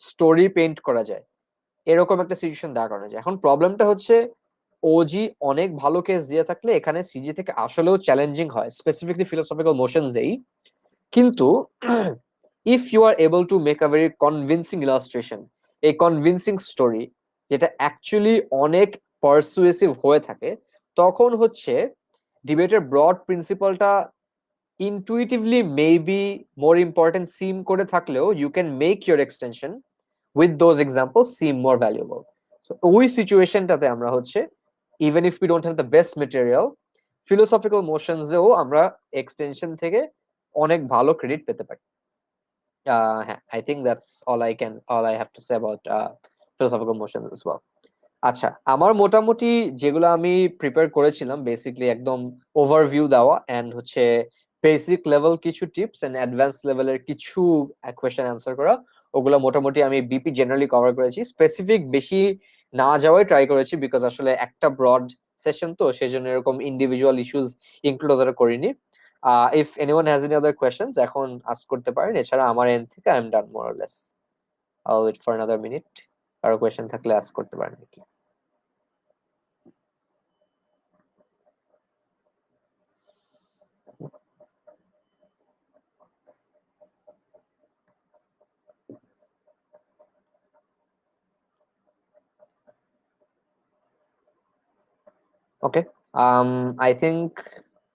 স্টোরি পেইন্ট করা যায়, এরকম একটা সিচুয়েশন দাঁড় করানো যায়। এখন প্রবলেমটা হচ্ছে ওজি অনেক ভালো কেস দিয়ে থাকলে এখানে সিজি থেকে আসলেও চ্যালেঞ্জিং হয়, স্পেসিফিকলি ফিলোসফিক্যাল মোশনস দেই, কিন্তু if you are able to make a very convincing illustration, এই কনভিনসিং স্টোরি যেটা অ্যাকচুয়ালি অনেক পারসুয়েসিভ হয়ে থাকে, তখন হচ্ছে ডিবেটের ব্রড প্রিন্সিপালটা intuitively maybe more important seem করে থাকলেও you can make your extension with those examples seem more valuable. So ওই সিচুয়েশনটাতে আমরা হচ্ছে even if we don't have the best material, philosophical motions এও আমরা এক্সটেনশন থেকে অনেক ভালো ক্রেডিট পেতে পারি। হ্যাঁ, I think that's all I have to say about philosophical motions as well. আচ্ছা, আমার মোটামুটি যেগুলো আমি প্রিপেয়ার করেছিলাম বেসিকলি একদম ওভারভিউ দেওয়া এন্ড হচ্ছে বেসিক লেভেল কিছু টিপস এন্ড অ্যাডভান্স লেভেলের কিছু কোয়েশ্চেন অ্যান্সার করা, ওগুলো মোটামুটি আমি বিপি জেনারেলি কভার করেছি, স্পেসিফিক বেশি না যাওয়াই ট্রাই করেছি বিকজ আসলে একটা ব্রড সেশন তো সেই জন্য এরকম ইন্ডিভিজুয়াল ইস্যুস ইনক্লুড ওদের করিনি। If anyone has any other questions এখন আস্ক করতে পারেন, এছাড়া আমার এন্ড থেকে I am done more or less. আইল ওয়েট ফর অ্যানাদার মিনিট, কারো কোয়েশ্চেন থাকলে আস্ক করতে পারেন নাকি। Okay. I think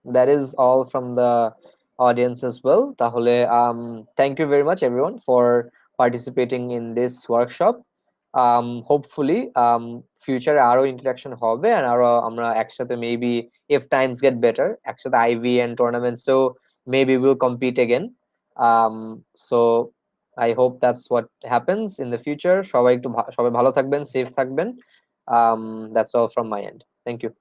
that is all from the audience as well. তাহলে thank you very much everyone for participating in this workshop. Hopefully future আরো interaction হবে and আরো আমরা একসাথে maybe if times get better একসাথে IB and tournaments, so maybe we'll compete again. Um, so I hope that's what happens in the future. সবাই ভালো থাকবেন, safe থাকবেন. That's all from my end. Thank you.